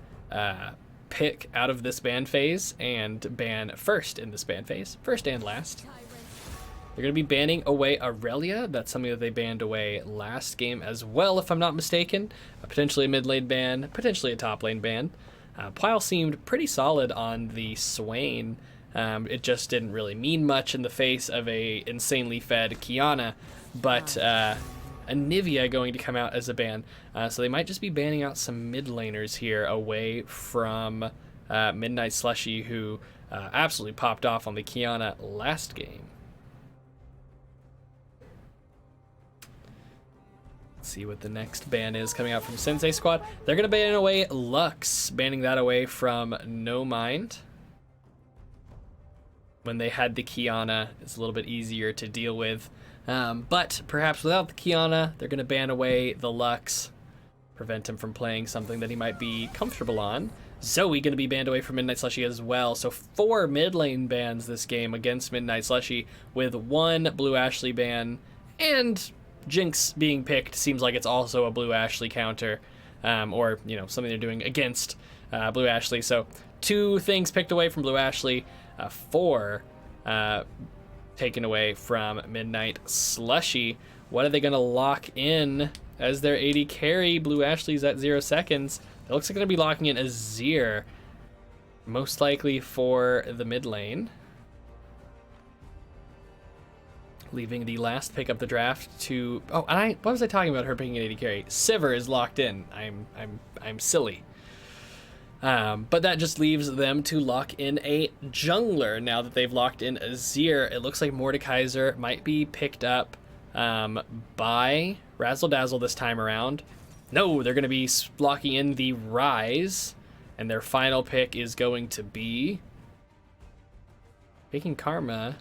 pick out of this ban phase and ban first in this ban phase, first and last. They're going to be banning away Aurelia. That's something that they banned away last game as well, if I'm not mistaken. Potentially a mid lane ban, potentially a top lane ban. Pyle seemed pretty solid on the Swain. It just didn't really mean much in the face of a insanely fed Qiyana, but Anivia going to come out as a ban. So they might just be banning out some mid laners here away from Midnight Slushy, who absolutely popped off on the Qiyana last game. See what the next ban is coming out from Sensei squad. They're going to ban away Lux, banning that away from No Mind. When they had the Qiyana, it's a little bit easier to deal with. But perhaps without the Qiyana, they're going to ban away the Lux, prevent him from playing something that he might be comfortable on. Zoe going to be banned away from Midnight Slushy as well. So 4 mid lane bans this game against Midnight Slushy, with 1 Blue Ashley ban, and Jinx being picked seems like it's also a Blue Ashley counter, or something they're doing against Blue Ashley. So 2 things picked away from Blue Ashley, 4 taken away from Midnight Slushy. What are they going to lock in as their AD carry? Blue Ashley's at 0 seconds. It looks like they're going to be locking in Azir, most likely for the mid lane. leaving the last pick of the draft to. Oh, and what was I talking about? Her picking an AD carry. Sivir is locked in. I'm silly. But that just leaves them to lock in a jungler. Now that they've locked in Azir, it looks like Mordekaiser might be picked up by Razzle Dazzle this time around. No, they're going to be locking in the Ryze, and their final pick is going to be picking Karma,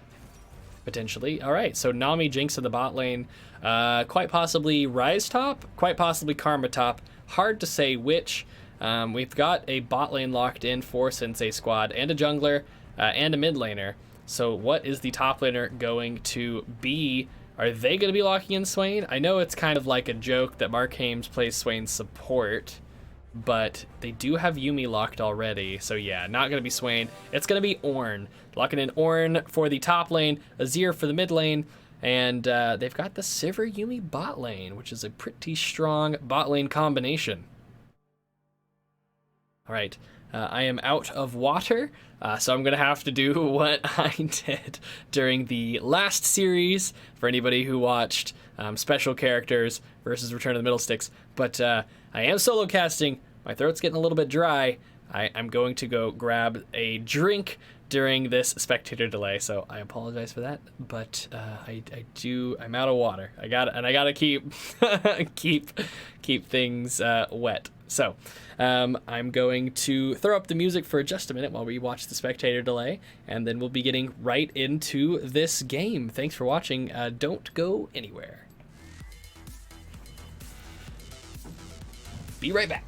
potentially. All right, so Nami, Jinx in the bot lane, quite possibly Ryze top, quite possibly Karma top. Hard to say which. We've got a bot lane locked in for Sensei Squad, and a jungler, and a mid laner. So what is the top laner going to be? Are they going to be locking in Swain? I know it's kind of like a joke that Mark Hames plays Swain support, but they do have Yuumi locked already. So yeah, not going to be Swain. It's going to be Ornn. Locking in Ornn for the top lane, Azir for the mid lane, and they've got the Sivir Yuumi bot lane, which is a pretty strong bot lane combination. All right, I am out of water, so I'm going to have to do what I did during the last series for anybody who watched Special Characters versus Return of the Middlesticks. But I am solo casting. My throat's getting a little bit dry. I'm going to go grab a drink during this spectator delay, so I apologize for that. But I'm out of water. I gotta keep keep things wet. So I'm going to throw up the music for just a minute while we watch the spectator delay, and then we'll be getting right into this game. Thanks for watching. Don't go anywhere. Be right back.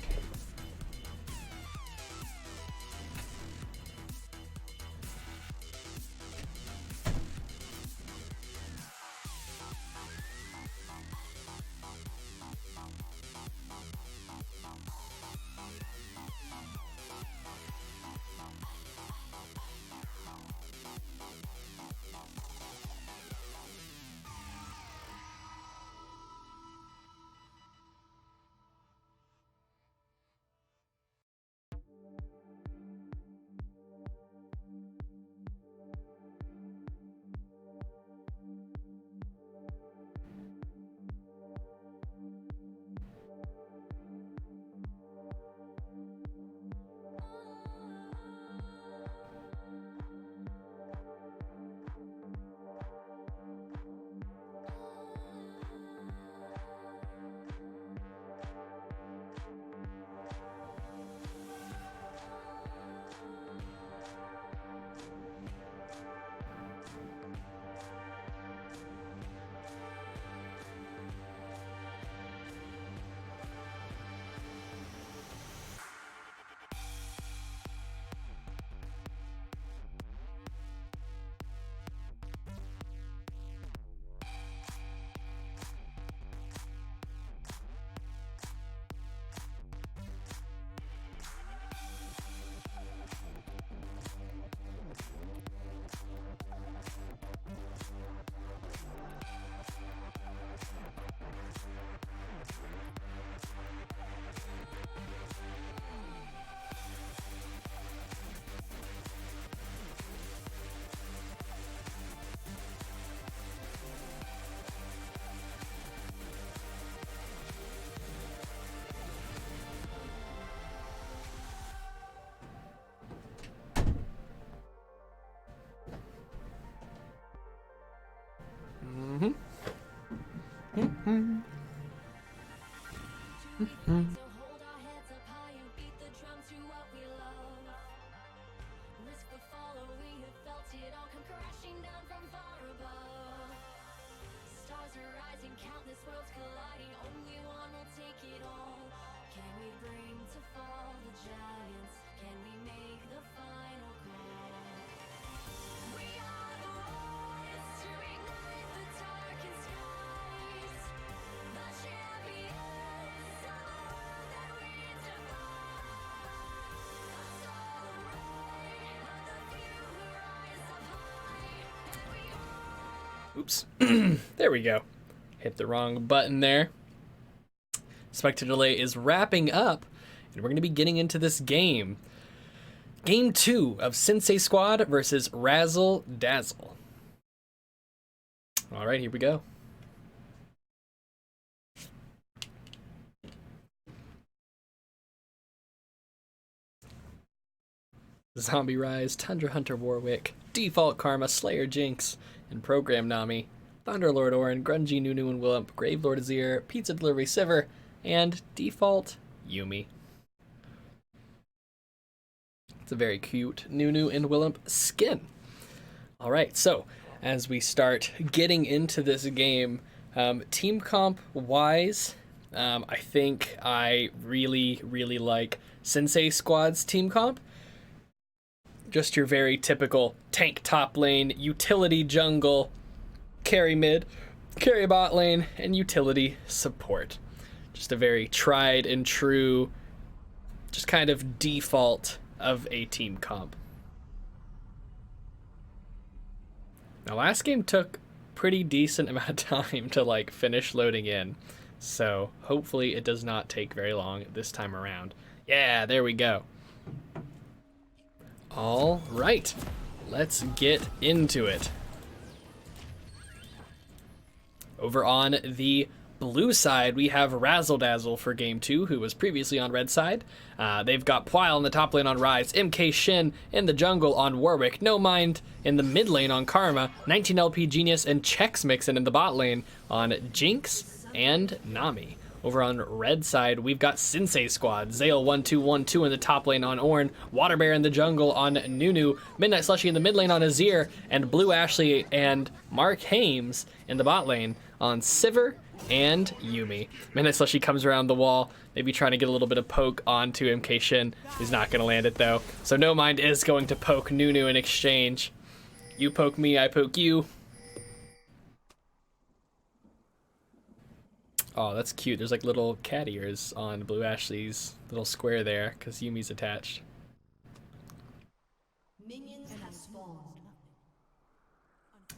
Oops. There we go. Hit the wrong button there. Spectator delay is wrapping up, and we're going to be getting into this game. Game 2 of Sensei Squad versus Razzle Dazzle. All right, here we go. Zombie Rise, Tundra Hunter Warwick, Default Karma, Slayer Jinx, and Program Nami, Thunderlord Orin, Grungy Nunu and Willump, Gravelord Azir, Pizza Delivery Sivir, and Default Yuumi. It's a very cute Nunu and Willump skin. Alright, so as we start getting into this game, team comp wise, I think I really like Sensei Squad's team comp. Just your very typical tank top lane, utility jungle, carry mid, carry bot lane, and utility support. Just a very tried and true, just kind of default of a team comp. Now last game took pretty decent amount of time to like finish loading in, so hopefully it does not take very long this time around. Yeah, there we go. All right, let's get into it. Over on the blue side, we have Razzle Dazzle for game 2, who was previously on red side. They've got Pwile in the top lane on Rise, MK Shin in the jungle on Warwick, No Mind in the mid lane on Karma, 19LP Genius and Chex Mixin in the bot lane on Jinx and Nami. Over on red side, we've got Sensei Squad, Zale 1212 in the top lane on Ornn, Water Bear in the jungle on Nunu, Midnight Slushy in the mid lane on Azir, and Blue Ashley and Mark Hames in the bot lane on Sivir and Yuumi. Midnight Slushy comes around the wall, maybe trying to get a little bit of poke onto MK Shin. He's not going to land it though. So No Mind is going to poke Nunu in exchange. You poke me, I poke you. Oh, that's cute. There's like little cat ears on Blue Ashley's little square there because Yuumi's attached. Minions have spawned.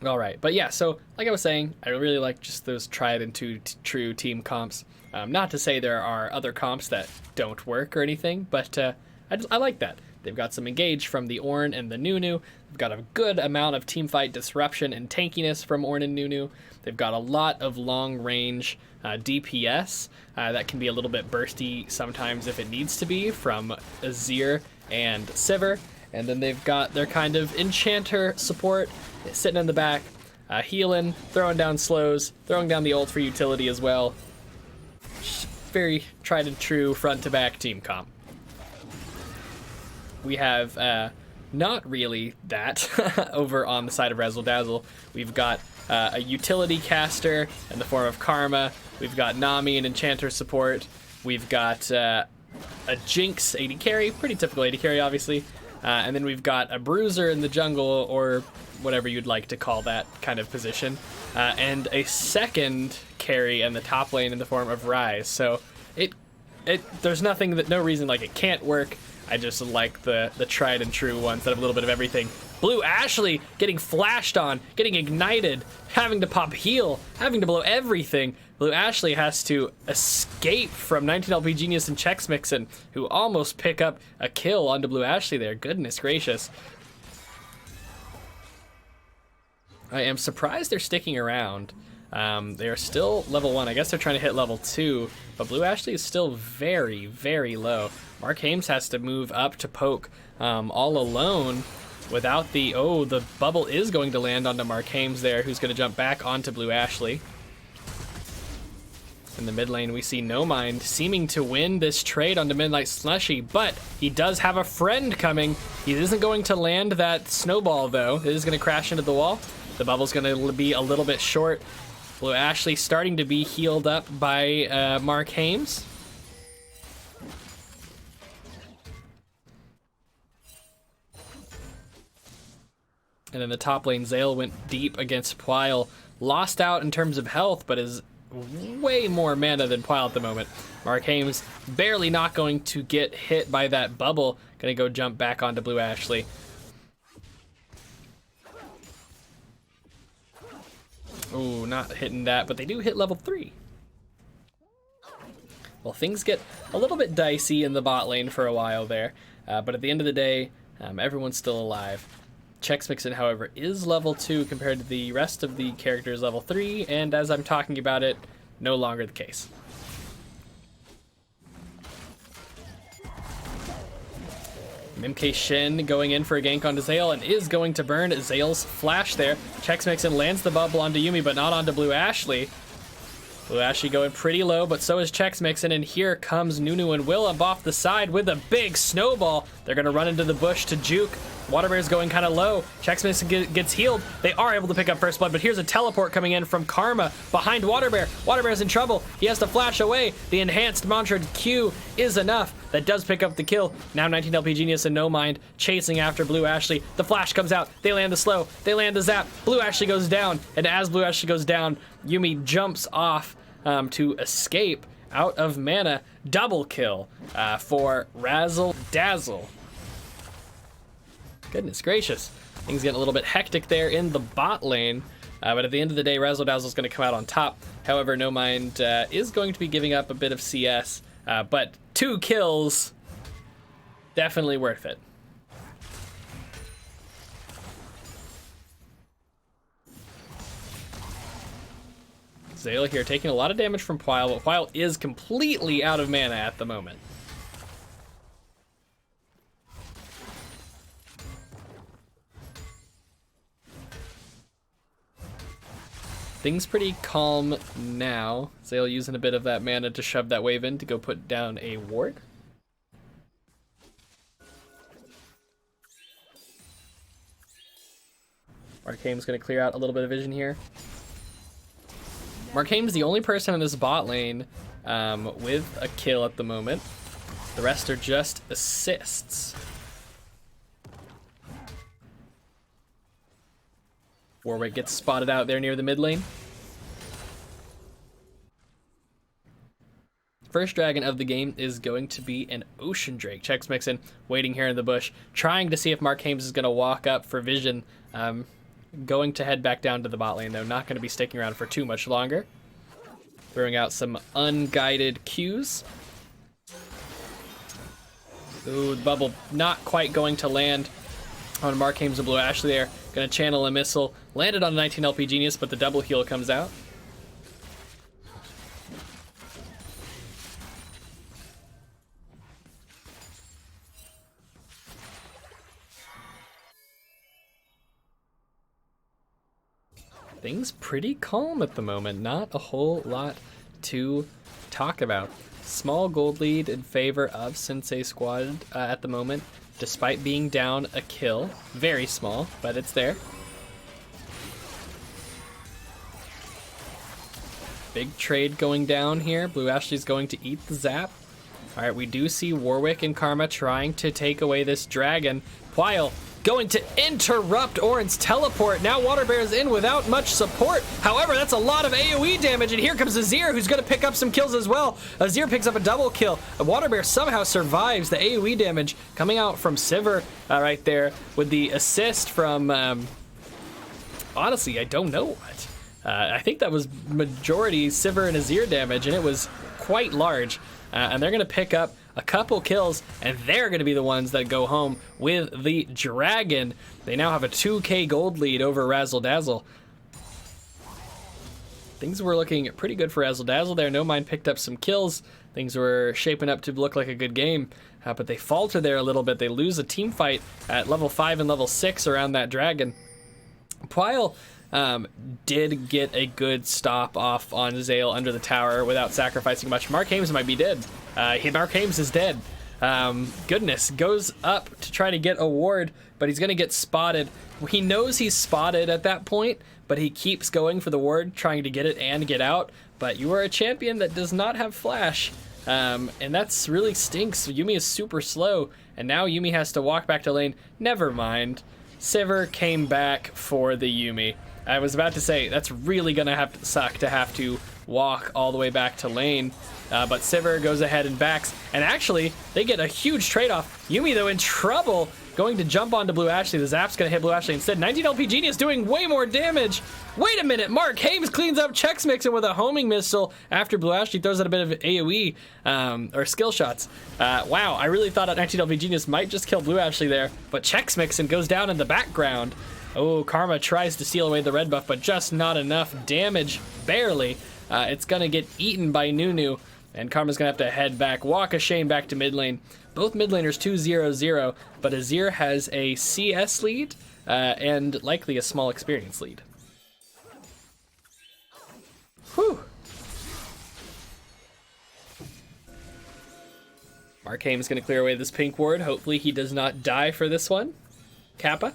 All right, but yeah, so like I was saying, I really like just those tried and true team comps. Not to say there are other comps that don't work or anything, but I like that. They've got some engage from the Ornn and the Nunu. They've got a good amount of teamfight disruption and tankiness from Ornn and Nunu. They've got a lot of long range DPS that can be a little bit bursty sometimes if it needs to be from Azir and Sivir. And then they've got their kind of enchanter support sitting in the back, healing, throwing down slows, throwing down the ult for utility as well. Very tried and true front to back team comp. We have not really that over on the side of Razzle Dazzle. We've got a utility caster in the form of Karma. We've got Nami and enchanter support. We've got a Jinx AD carry, pretty typical AD carry obviously. And then we've got a bruiser in the jungle, or whatever you'd like to call that kind of position. And a second carry in the top lane in the form of Rise. So there's no reason like it can't work. I just like the tried and true ones that have a little bit of everything. Blue Ashley getting flashed on, getting ignited, having to pop heal, having to blow everything. Blue Ashley has to escape from 19LP Genius and Chex Mixin, who almost pick up a kill onto Blue Ashley there. Goodness gracious. I am surprised they're sticking around. They are still level 1. I guess they're trying to hit level 2, but Blue Ashley is still very low. Mark Hames has to move up to poke all alone without the bubble is going to land onto Mark Hames there, who's going to jump back onto Blue Ashley. In the mid lane, we see No Mind seeming to win this trade onto Midnight Slushy, but he does have a friend coming. He isn't going to land that snowball, though. It is going to crash into the wall. The bubble's going to be a little bit short. Blue Ashley starting to be healed up by Mark Hames. And in the top lane, Zale went deep against Pwile. Lost out in terms of health, but is way more mana than Pwile at the moment. Mark Hames barely not going to get hit by that bubble. Gonna go jump back onto Blue Ashley. Ooh, not hitting that, but they do hit level 3. Well, things get a little bit dicey in the bot lane for a while there, but at the end of the day, everyone's still alive. Chex Mixin, however, is level 2 compared to the rest of the characters level 3, and as I'm talking about it, no longer the case. Mimkay Shin going in for a gank onto Zale and is going to burn Zale's flash there. Chex Mixin lands the bubble onto Yuumi, but not onto Blue Ashley. Blue Ashley going pretty low, but so is Chex Mixin, and here comes Nunu and Willump off the side with a big snowball. They're gonna run into the bush to juke. Water Bear's going kind of low. Chex Mixin gets healed. They are able to pick up first blood, but here's a teleport coming in from Karma behind Water Bear. Water Bear's in trouble. He has to flash away. The enhanced mantra Q is enough. That does pick up the kill. Now 19 LP Genius and No Mind chasing after Blue Ashley. The flash comes out. They land the slow. They land the zap. Blue Ashley goes down, and as Blue Ashley goes down, Yuumi jumps off to escape out of mana. Double kill for Razzle Dazzle. Goodness gracious. Things getting a little bit hectic there in the bot lane. But at the end of the day, Razzle Dazzle's going to come out on top. However, No Mind is going to be giving up a bit of CS. But 2 kills, definitely worth it. Zale here taking a lot of damage from Pwile, but Pwile is completely out of mana at the moment. Things pretty calm now. Zale using a bit of that mana to shove that wave in to go put down a ward. Markhaim's going to clear out a little bit of vision here. Markhaim's the only person in this bot lane with a kill at the moment. The rest are just assists. Warwick gets spotted out there near the mid lane. First dragon of the game is going to be an Ocean Drake. Chex Mixin waiting here in the bush, trying to see if Markhaim is going to walk up for vision. Going to head back down to the bot lane, though. Not going to be sticking around for too much longer. Throwing out some unguided Qs. Ooh, the bubble not quite going to land on Markhaim's and Blue Ashley there. Gonna channel a missile. Landed on a 19 LP Genius, but the double heal comes out. Things pretty calm at the moment. Not a whole lot to talk about. Small gold lead in favor of Sensei Squad at the moment, despite being down a kill. Very small, but it's there. Big trade going down here. Blue Ashley's going to eat the zap. All right, we do see Warwick and Karma trying to take away this dragon. Pwile going to interrupt Orin's teleport. Now Water Bear's in without much support. However, that's a lot of AoE damage, and here comes Azir, who's going to pick up some kills as well. Azir picks up a double kill. Water Bear somehow survives the AoE damage coming out from Sivir right there with the assist from, honestly, I don't know what. I think that was majority Sivir and Azir damage, and it was quite large. And they're going to pick up a couple kills, and they're going to be the ones that go home with the dragon. They now have a 2k gold lead over Razzle Dazzle. Things were looking pretty good for Razzle Dazzle there. No Mind picked up some kills. Things were shaping up to look like a good game, but they falter there a little bit. They lose a team fight at level 5 and level 6 around that dragon. Pwile did get a good stop off on Zale under the tower without sacrificing much. Markhaim's might be dead. Markhaim's is dead. Goodness, goes up to try to get a ward, but he's going to get spotted. He knows he's spotted at that point, but he keeps going for the ward, trying to get it and get out. But you are a champion that does not have flash, and that's really stinks. Yuumi is super slow, and now Yuumi has to walk back to lane. Never mind. Sivir came back for the Yuumi. I was about to say, that's really going to have to suck to have to walk all the way back to lane. But Sivir goes ahead and backs. And actually, they get a huge trade-off. Yuumi, though, in trouble, going to jump onto Blue Ashley. The zap's going to hit Blue Ashley instead. 19 LP Genius doing way more damage. Wait a minute, Mark Hames cleans up Chex Mixin with a homing missile after Blue Ashley throws out a bit of AoE or skill shots. Wow, I really thought that 19 LP Genius might just kill Blue Ashley there, but Chex Mixin goes down in the background. Oh, Karma tries to steal away the red buff, but just not enough damage, barely. It's going to get eaten by Nunu, and Karma's going to have to head back. Walk of Shame back to mid lane. Both mid laners 2-0-0, but Azir has a CS lead and likely a small experience lead. Whew. Mark Hames going to clear away this pink ward. Hopefully he does not die for this one. Kappa.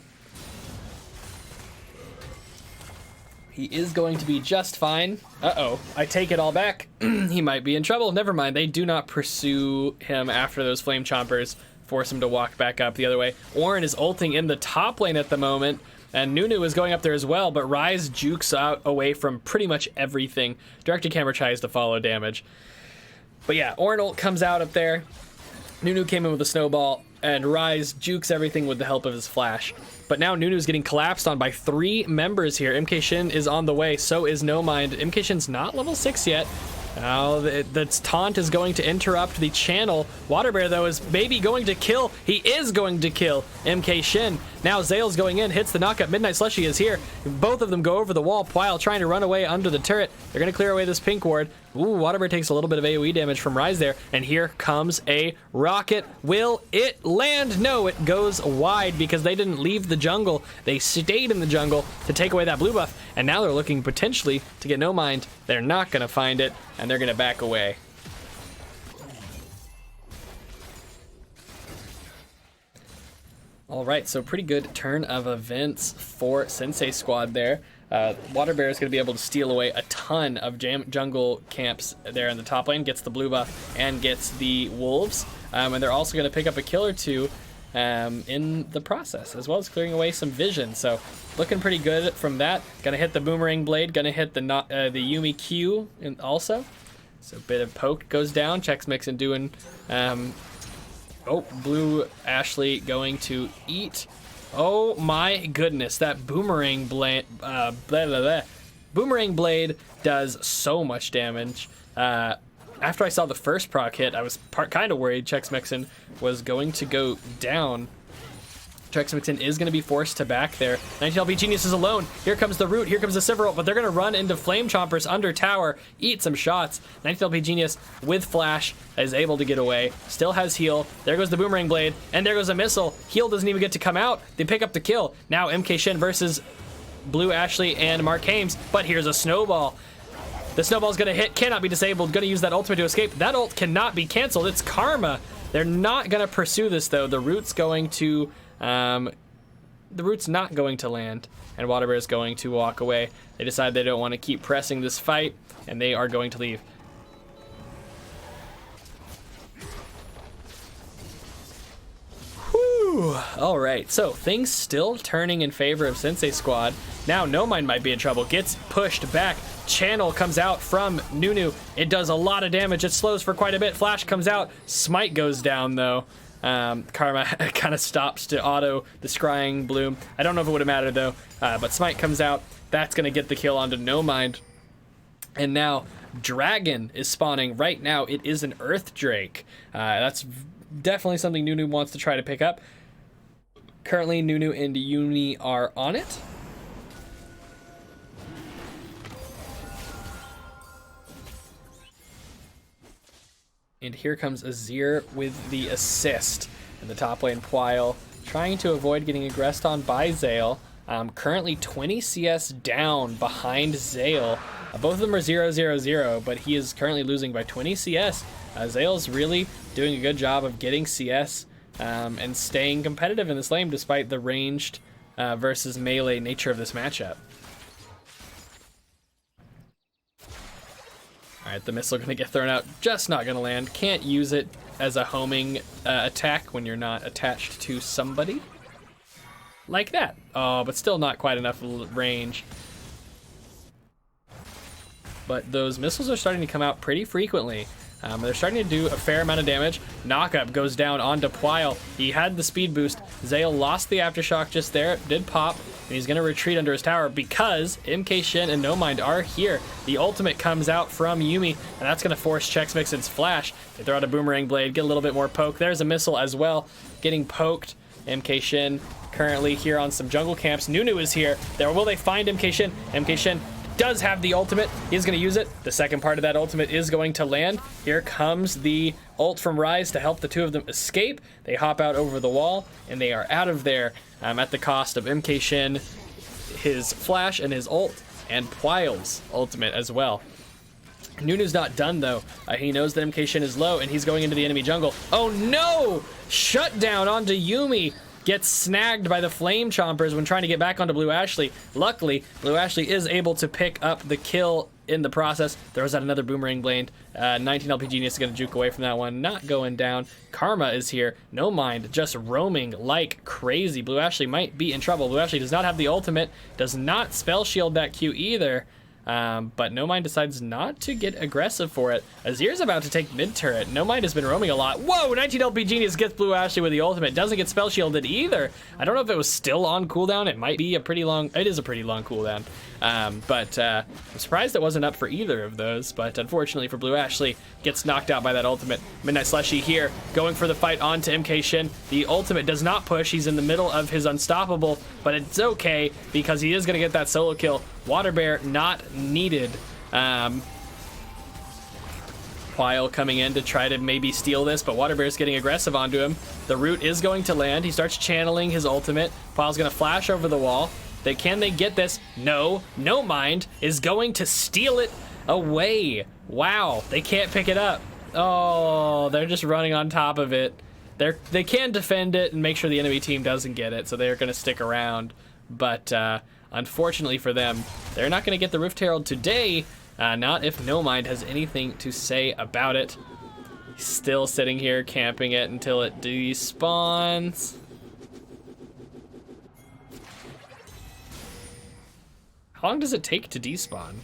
He is going to be just fine. Uh-oh, I take it all back. He might be in trouble. Never mind, they do not pursue him after those flame chompers force him to walk back up the other way. Ornn is ulting in the top lane at the moment, and Nunu is going up there as well, but Ryze jukes out away from pretty much everything. Directed camera tries to follow damage. But yeah, Ornn ult comes out up there. Nunu came in with a snowball, and Ryze jukes everything with the help of his flash. But now Nunu's getting collapsed on by 3 members here. MK Shin is on the way, so is No Mind. MK Shin's not level 6 yet. Now the taunt is going to interrupt the channel. Waterbear, though, is maybe going to kill. He is going to kill MK Shin. Now Zale's going in, hits the knockup. Midnight Slushy is here. Both of them go over the wall. Pwile trying to run away under the turret. They're going to clear away this pink ward. Ooh, Waterbear takes a little bit of AoE damage from Ryze there. And here comes a rocket. Will it land? No, it goes wide because they didn't leave the jungle. They stayed in the jungle to take away that blue buff. And now they're looking potentially to get No Mind. They're not going to find it, and they're going to back away. All right, so pretty good turn of events for Sensei Squad there. Waterbear is going to be able to steal away a ton of jungle camps there in the top lane, gets the blue buff and gets the wolves, and they're also going to pick up a kill or two in the process, as well as clearing away some vision. So looking pretty good from that. Gonna hit the boomerang blade, gonna hit the Yumi Q also. So a bit of poke goes down. Chex Mixin doing oh, Blue Ashley going to eat. Oh my goodness, that boomerang blade boomerang blade does so much damage. After I saw the first proc hit, I was kind of worried Chex Mixin was going to go down. Chex Mixin is going to be forced to back there. 19 LP Genius is alone. Here comes the root. Here comes the Sivir ult, but they're going to run into Flame Chompers under tower, eat some shots. 19 LP Genius with flash is able to get away. Still has heal. There goes the boomerang blade, and there goes a missile. Heal doesn't even get to come out. They pick up the kill. Now MK Shin versus Blue Ashley and Mark Hames, but here's a snowball. The snowball's going to hit, cannot be disabled. Going to use that ultimate to escape. That ult cannot be canceled. It's Karma. They're not going to pursue this, though. The root's going to... the root's not going to land, and Waterbear is going to walk away. They decide they don't want to keep pressing this fight, and they are going to leave. Whew. All right, so things still turning in favor of Sensei Squad. Now No Mind might be in trouble. Gets pushed back. Channel comes out from Nunu. It does a lot of damage. It slows for quite a bit. Flash comes out. Smite goes down, though. Karma kind of stops to auto the Scrying Bloom. I don't know if it would have mattered, though. But Smite comes out. That's going to get the kill onto No Mind. And now Dragon is spawning. Right now, it is an Earth Drake. That's definitely something Nunu wants to try to pick up. Currently, Nunu and Uni are on it. And here comes Azir with the assist. In the top lane, Pwile trying to avoid getting aggressed on by Zale. Currently 20 CS down behind Zale. Both of them are 0-0-0, but he is currently losing by 20 CS. Zale's really doing a good job of getting CS and staying competitive in this lane despite the ranged versus melee nature of this matchup. All right, the missile gonna get thrown out, just not gonna land. Can't use it as a homing attack when you're not attached to somebody. Like that. Oh, but still not quite enough range. But those missiles are starting to come out pretty frequently. They're starting to do a fair amount of damage. Knockup goes down onto Pwile. He had the speed boost. Zale lost the Aftershock just there. It did pop, and he's going to retreat under his tower because MK Shin and No Mind are here. The ultimate comes out from Yuumi, and that's going to force Chex Mixon's flash. They throw out a Boomerang Blade, get a little bit more poke. There's a missile as well, getting poked. MK Shin currently here on some jungle camps. Nunu is here. Will they find MK Shin? MK Shin does have the ultimate. He's going to use it. The second part of that ultimate is going to land. Here comes the ult from Ryze to help the two of them escape. They hop out over the wall, and they are out of there at the cost of MK Shin, his flash and his ult, and Pwile's ultimate as well. Nunu's not done though. He knows that MK Shin is low, and he's going into the enemy jungle. Oh no! Shut down onto Yuumi. Gets snagged by the Flame Chompers when trying to get back onto Blue Ashley. Luckily, Blue Ashley is able to pick up the kill in the process. Throws out another Boomerang Blade. 19 LP Genius is going to juke away from that one. Not going down. Karma is here. No Mind just roaming like crazy. Blue Ashley might be in trouble. Blue Ashley does not have the ultimate. Does not spell shield that Q either. But No Mind decides not to get aggressive for it. Azir's about to take mid turret. No Mind has been roaming a lot. Whoa, 19 LP Genius gets Blue Ashley with the ultimate. Doesn't get spell shielded either. I don't know if it was still on cooldown. It might be a pretty long, it is a pretty long cooldown. But I'm surprised it wasn't up for either of those. But unfortunately for Blue Ashley, gets knocked out by that ultimate. Midnight Slushy here, going for the fight onto MK Shin. The ultimate does not push. He's in the middle of his unstoppable, but it's okay because he is going to get that solo kill. Water Bear not needed. Pwile coming in to try to maybe steal this, but Water Bear's getting aggressive onto him. The root is going to land. He starts channeling his ultimate. Pwile's going to flash over the wall. Can they get this? No. No Mind is going to steal it away. Wow, they can't pick it up. Oh, they're just running on top of it. They can defend it and make sure the enemy team doesn't get it, so they're going to stick around. But unfortunately for them, they're not going to get the Rift Herald today. Not if No Mind has anything to say about it. He's still sitting here camping it until it despawns. How long does it take to despawn?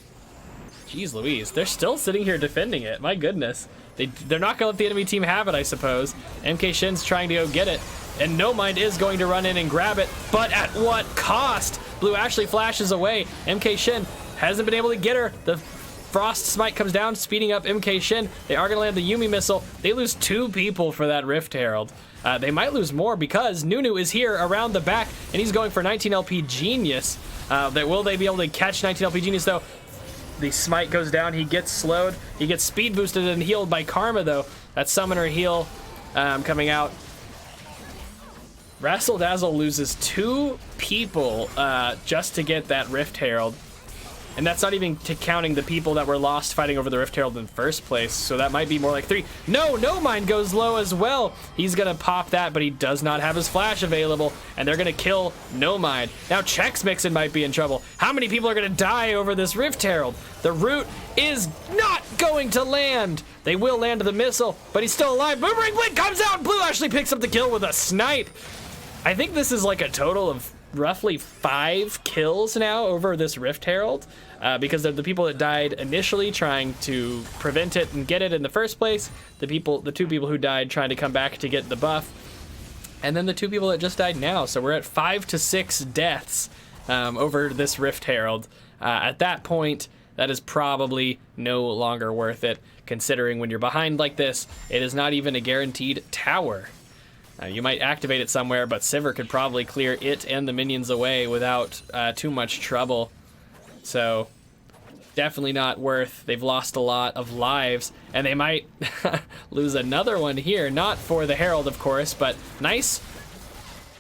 Jeez Louise, they're still sitting here defending it. My goodness. They're not going to let the enemy team have it, I suppose. MK Shin's trying to go get it, and No Mind is going to run in and grab it, but at what cost? Blue Ashley flashes away. MK Shin hasn't been able to get her. The Frost Smite comes down, speeding up MK Shin. They are going to land the Yuumi missile. They lose 2 people for that Rift Herald. They might lose more because Nunu is here around the back, and he's going for 19 LP Genius. Will they be able to catch 19 LP Genius, though? The Smite goes down. He gets slowed. He gets speed boosted and healed by Karma, though. That Summoner heal coming out. Razzle Dazzle loses 2 people just to get that Rift Herald. And that's not even counting the people that were lost fighting over the Rift Herald in the first place. So that might be more like 3. No Mind goes low as well. He's going to pop that, but he does not have his flash available. And they're going to kill No Mind. Now Chex Mixon might be in trouble. How many people are going to die over this Rift Herald? The root is not going to land. They will land the missile, but he's still alive. Boomerang Blade comes out. Blue Ashley picks up the kill with a snipe. I think this is like a total of roughly 5 kills now over this Rift Herald, because of the people that died initially trying to prevent it and get it in the first place, the 2 people who died trying to come back to get the buff, and then the 2 people that just died now. So we're at 5 to 6 deaths over this Rift Herald. At that point, that is probably no longer worth it, considering when you're behind like this, it is not even a guaranteed tower. You might activate it somewhere, but Sivir could probably clear it and the minions away without too much trouble. So, definitely not worth. They've lost a lot of lives, and they might lose another one here. Not for the Herald, of course, but nice.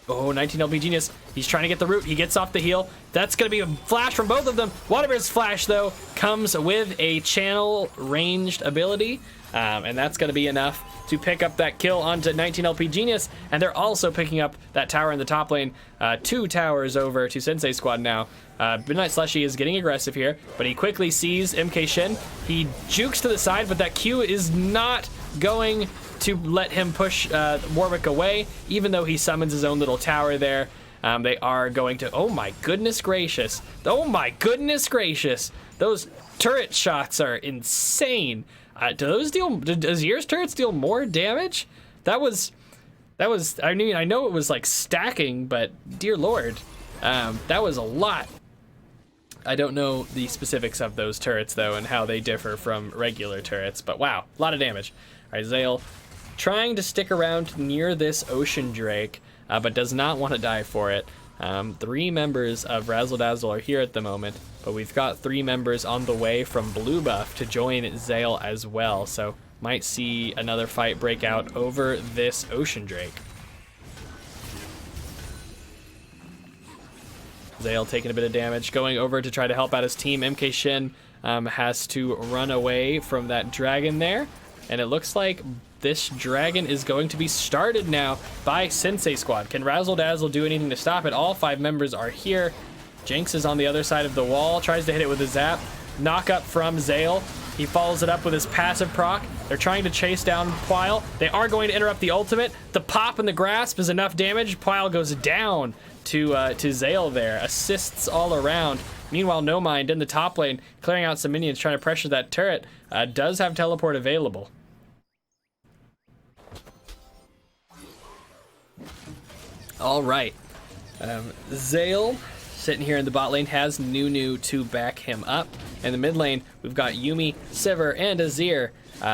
Oh, 19 LP Genius. He's trying to get the root. He gets off the heal. That's going to be a flash from both of them. Waterbear's flash, though, comes with a channel ranged ability, and that's going to be enough to pick up that kill onto 19 LP Genius, and they're also picking up that tower in the top lane. 2 towers over to Sensei Squad now. Midnight Slushy is getting aggressive here, but he quickly sees MK Shin. He jukes to the side, but that Q is not going to let him push Warwick away, even though he summons his own little tower there. They are going to, oh my goodness gracious. Oh my goodness gracious. Those turret shots are insane. Does Year's turrets deal more damage? That was, I mean, I know it was like stacking, but dear Lord, that was a lot. I don't know the specifics of those turrets though and how they differ from regular turrets, but wow, a lot of damage. All right, Zale trying to stick around near this Ocean Drake, but does not want to die for it. 3 members of Razzle Dazzle are here at the moment, but we've got 3 members on the way from Blue Buff to join Zale as well, so might see another fight break out over this Ocean Drake. Zale taking a bit of damage, going over to try to help out his team. MK Shin has to run away from that dragon there, and it looks like this dragon is going to be started now by Sensei Squad. Can Razzle Dazzle do anything to stop it? All 5 members are here. Jinx is on the other side of the wall, tries to hit it with a zap. Knock up from Zale. He follows it up with his passive proc. They're trying to chase down Pwile. They are going to interrupt the ultimate. The pop and the grasp is enough damage. Pwile goes down to Zale there. Assists all around. Meanwhile, No Mind in the top lane, clearing out some minions, trying to pressure that turret. Does have teleport available. All right. Zale, sitting here in the bot lane, has Nunu to back him up. In the mid lane, we've got Yuumi, Sivir, and Azir.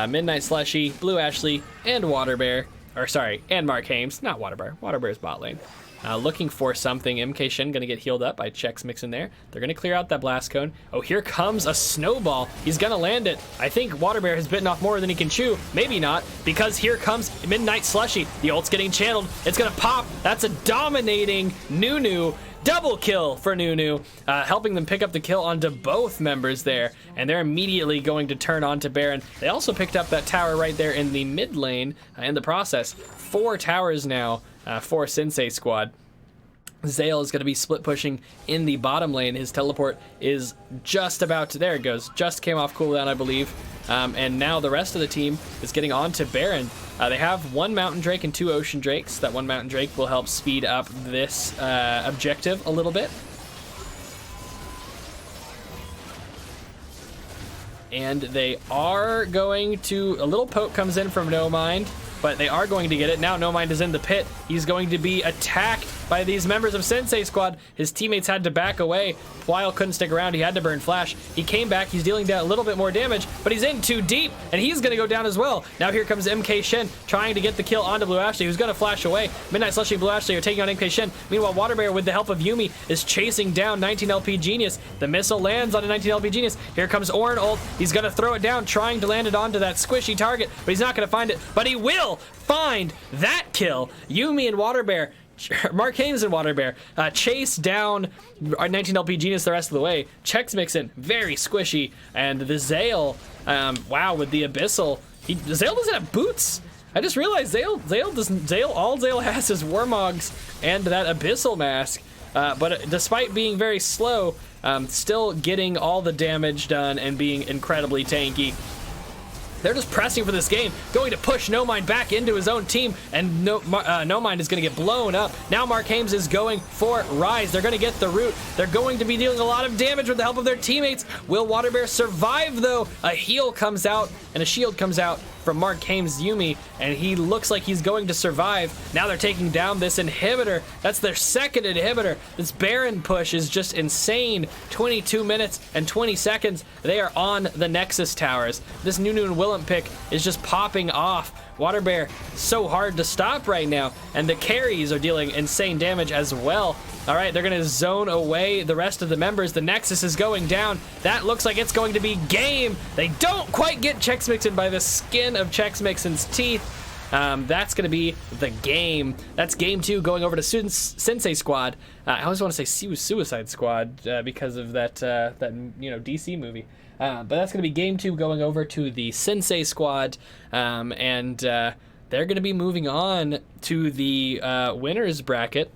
Midnight Slushy, Blue Ashley, and Waterbear. Or sorry, and Mark Hames. Not Waterbear. Waterbear's bot lane. Looking for something. MK Shin going to get healed up by Chex Mix in there. They're going to clear out that blast cone. Oh, here comes a snowball. He's going to land it. I think Waterbear has bitten off more than he can chew. Maybe not, because here comes Midnight Slushy. The ult's getting channeled. It's going to pop. That's a dominating Nunu. Double kill for Nunu, helping them pick up the kill onto both members there, and they're immediately going to turn on to Baron. They also picked up that tower right there in the mid lane in the process. 4 towers now for Sensei Squad. Zale is going to be split pushing in the bottom lane. His teleport is just about to, there it goes, just came off cooldown, I believe. And now the rest of the team is getting on to Baron. They have 1 Mountain Drake and 2 Ocean Drakes. That 1 Mountain Drake will help speed up this objective a little bit. And they are going to, a little poke comes in from No Mind, but they are going to get it. Now No Mind is in the pit. He's going to be attacked by these members of Sensei Squad. His teammates had to back away. Pwile couldn't stick around. He had to burn Flash. He came back. He's dealing down a little bit more damage, but he's in too deep, and he's going to go down as well. Now here comes MK Shin trying to get the kill onto Blue Ashley, who's going to flash away. Midnight Slushy and Blue Ashley are taking on MK Shin. Meanwhile, Waterbear, with the help of Yuumi, is chasing down 19 LP Genius. The missile lands on a 19 LP Genius. Here comes Orin ult. He's going to throw it down, trying to land it onto that squishy target, but he's not going to find it. But he will find that kill. Yuumi and Waterbear, Mark Hames and Waterbear, chase down our 19 LP Genius the rest of the way. Chex Mixin, very squishy, and the Zale, wow, with the Abyssal. Zale doesn't have boots. I just realized Zale all Zale has is Warmogs and that Abyssal mask. But despite being very slow, still getting all the damage done and being incredibly tanky. They're just pressing for this game, going to push No Mind back into his own team, and No Mind is going to get blown up. Now Mark Hames is going for Rise. They're going to get the root. They're going to be dealing a lot of damage with the help of their teammates. Will Waterbear survive, though? A heal comes out, and a shield comes out from Mark Hames' Yuumi, and he looks like he's going to survive. Now they're taking down this inhibitor. That's their second inhibitor. This Baron push is just insane. 22 minutes and 20 seconds. They are on the Nexus towers. This Nunu and Willem pick is just popping off. Waterbear, so hard to stop right now, and the carries are dealing insane damage as well. All right, they're gonna zone away the rest of the members. The Nexus is going down. That looks like it's going to be game. They don't quite get Chex Mixin by the skin of Chex Mixin's teeth. That's gonna be the game. That's game 2 going over to Sensei Squad. I always want to say Suicide Squad because of that DC movie. But that's going to be game 2 going over to the Sensei Squad, and they're going to be moving on to the winners bracket,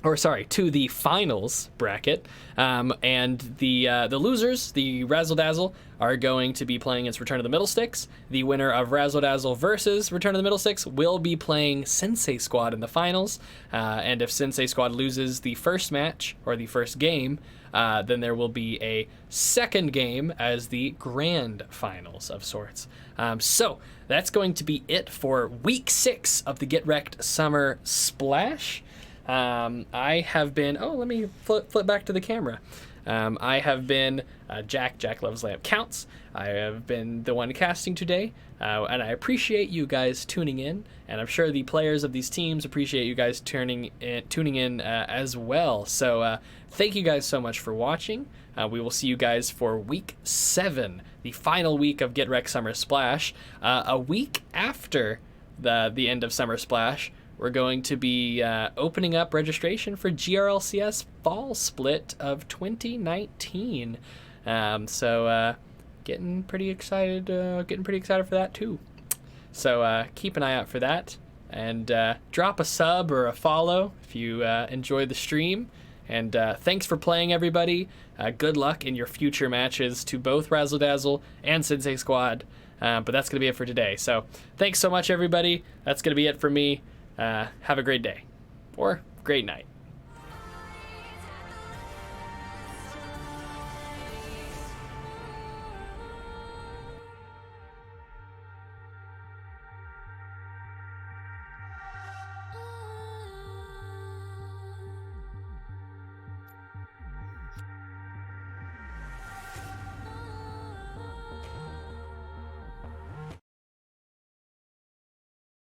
or sorry, to the finals bracket, and the losers, the Razzle Dazzle, are going to be playing against Return of the Middlesticks. The winner of Razzle Dazzle versus Return of the Middlesticks will be playing Sensei Squad in the finals, and if Sensei Squad loses the first match, or the first game, then there will be a second game as the grand finals of sorts. So that's going to be it for week 6 of the Get Wrecked Summer Splash. I have been, let me flip back to the camera. I have been Jack Loves Lamp Counts. I have been the one casting today, and I appreciate you guys tuning in, and I'm sure the players of these teams appreciate you guys tuning in as well. So thank you guys so much for watching. We will see you guys for week 7, the final week of Get Wrecked Summer Splash. A week after the end of Summer Splash, we're going to be opening up registration for GRLCS Fall Split of 2019. So getting pretty excited for that too. So keep an eye out for that, and drop a sub or a follow if you enjoy the stream. And thanks for playing, everybody. Good luck in your future matches to both Razzle Dazzle and Sensei Squad. But that's going to be it for today. So thanks so much, everybody. That's going to be it for me. Have a great day or great night.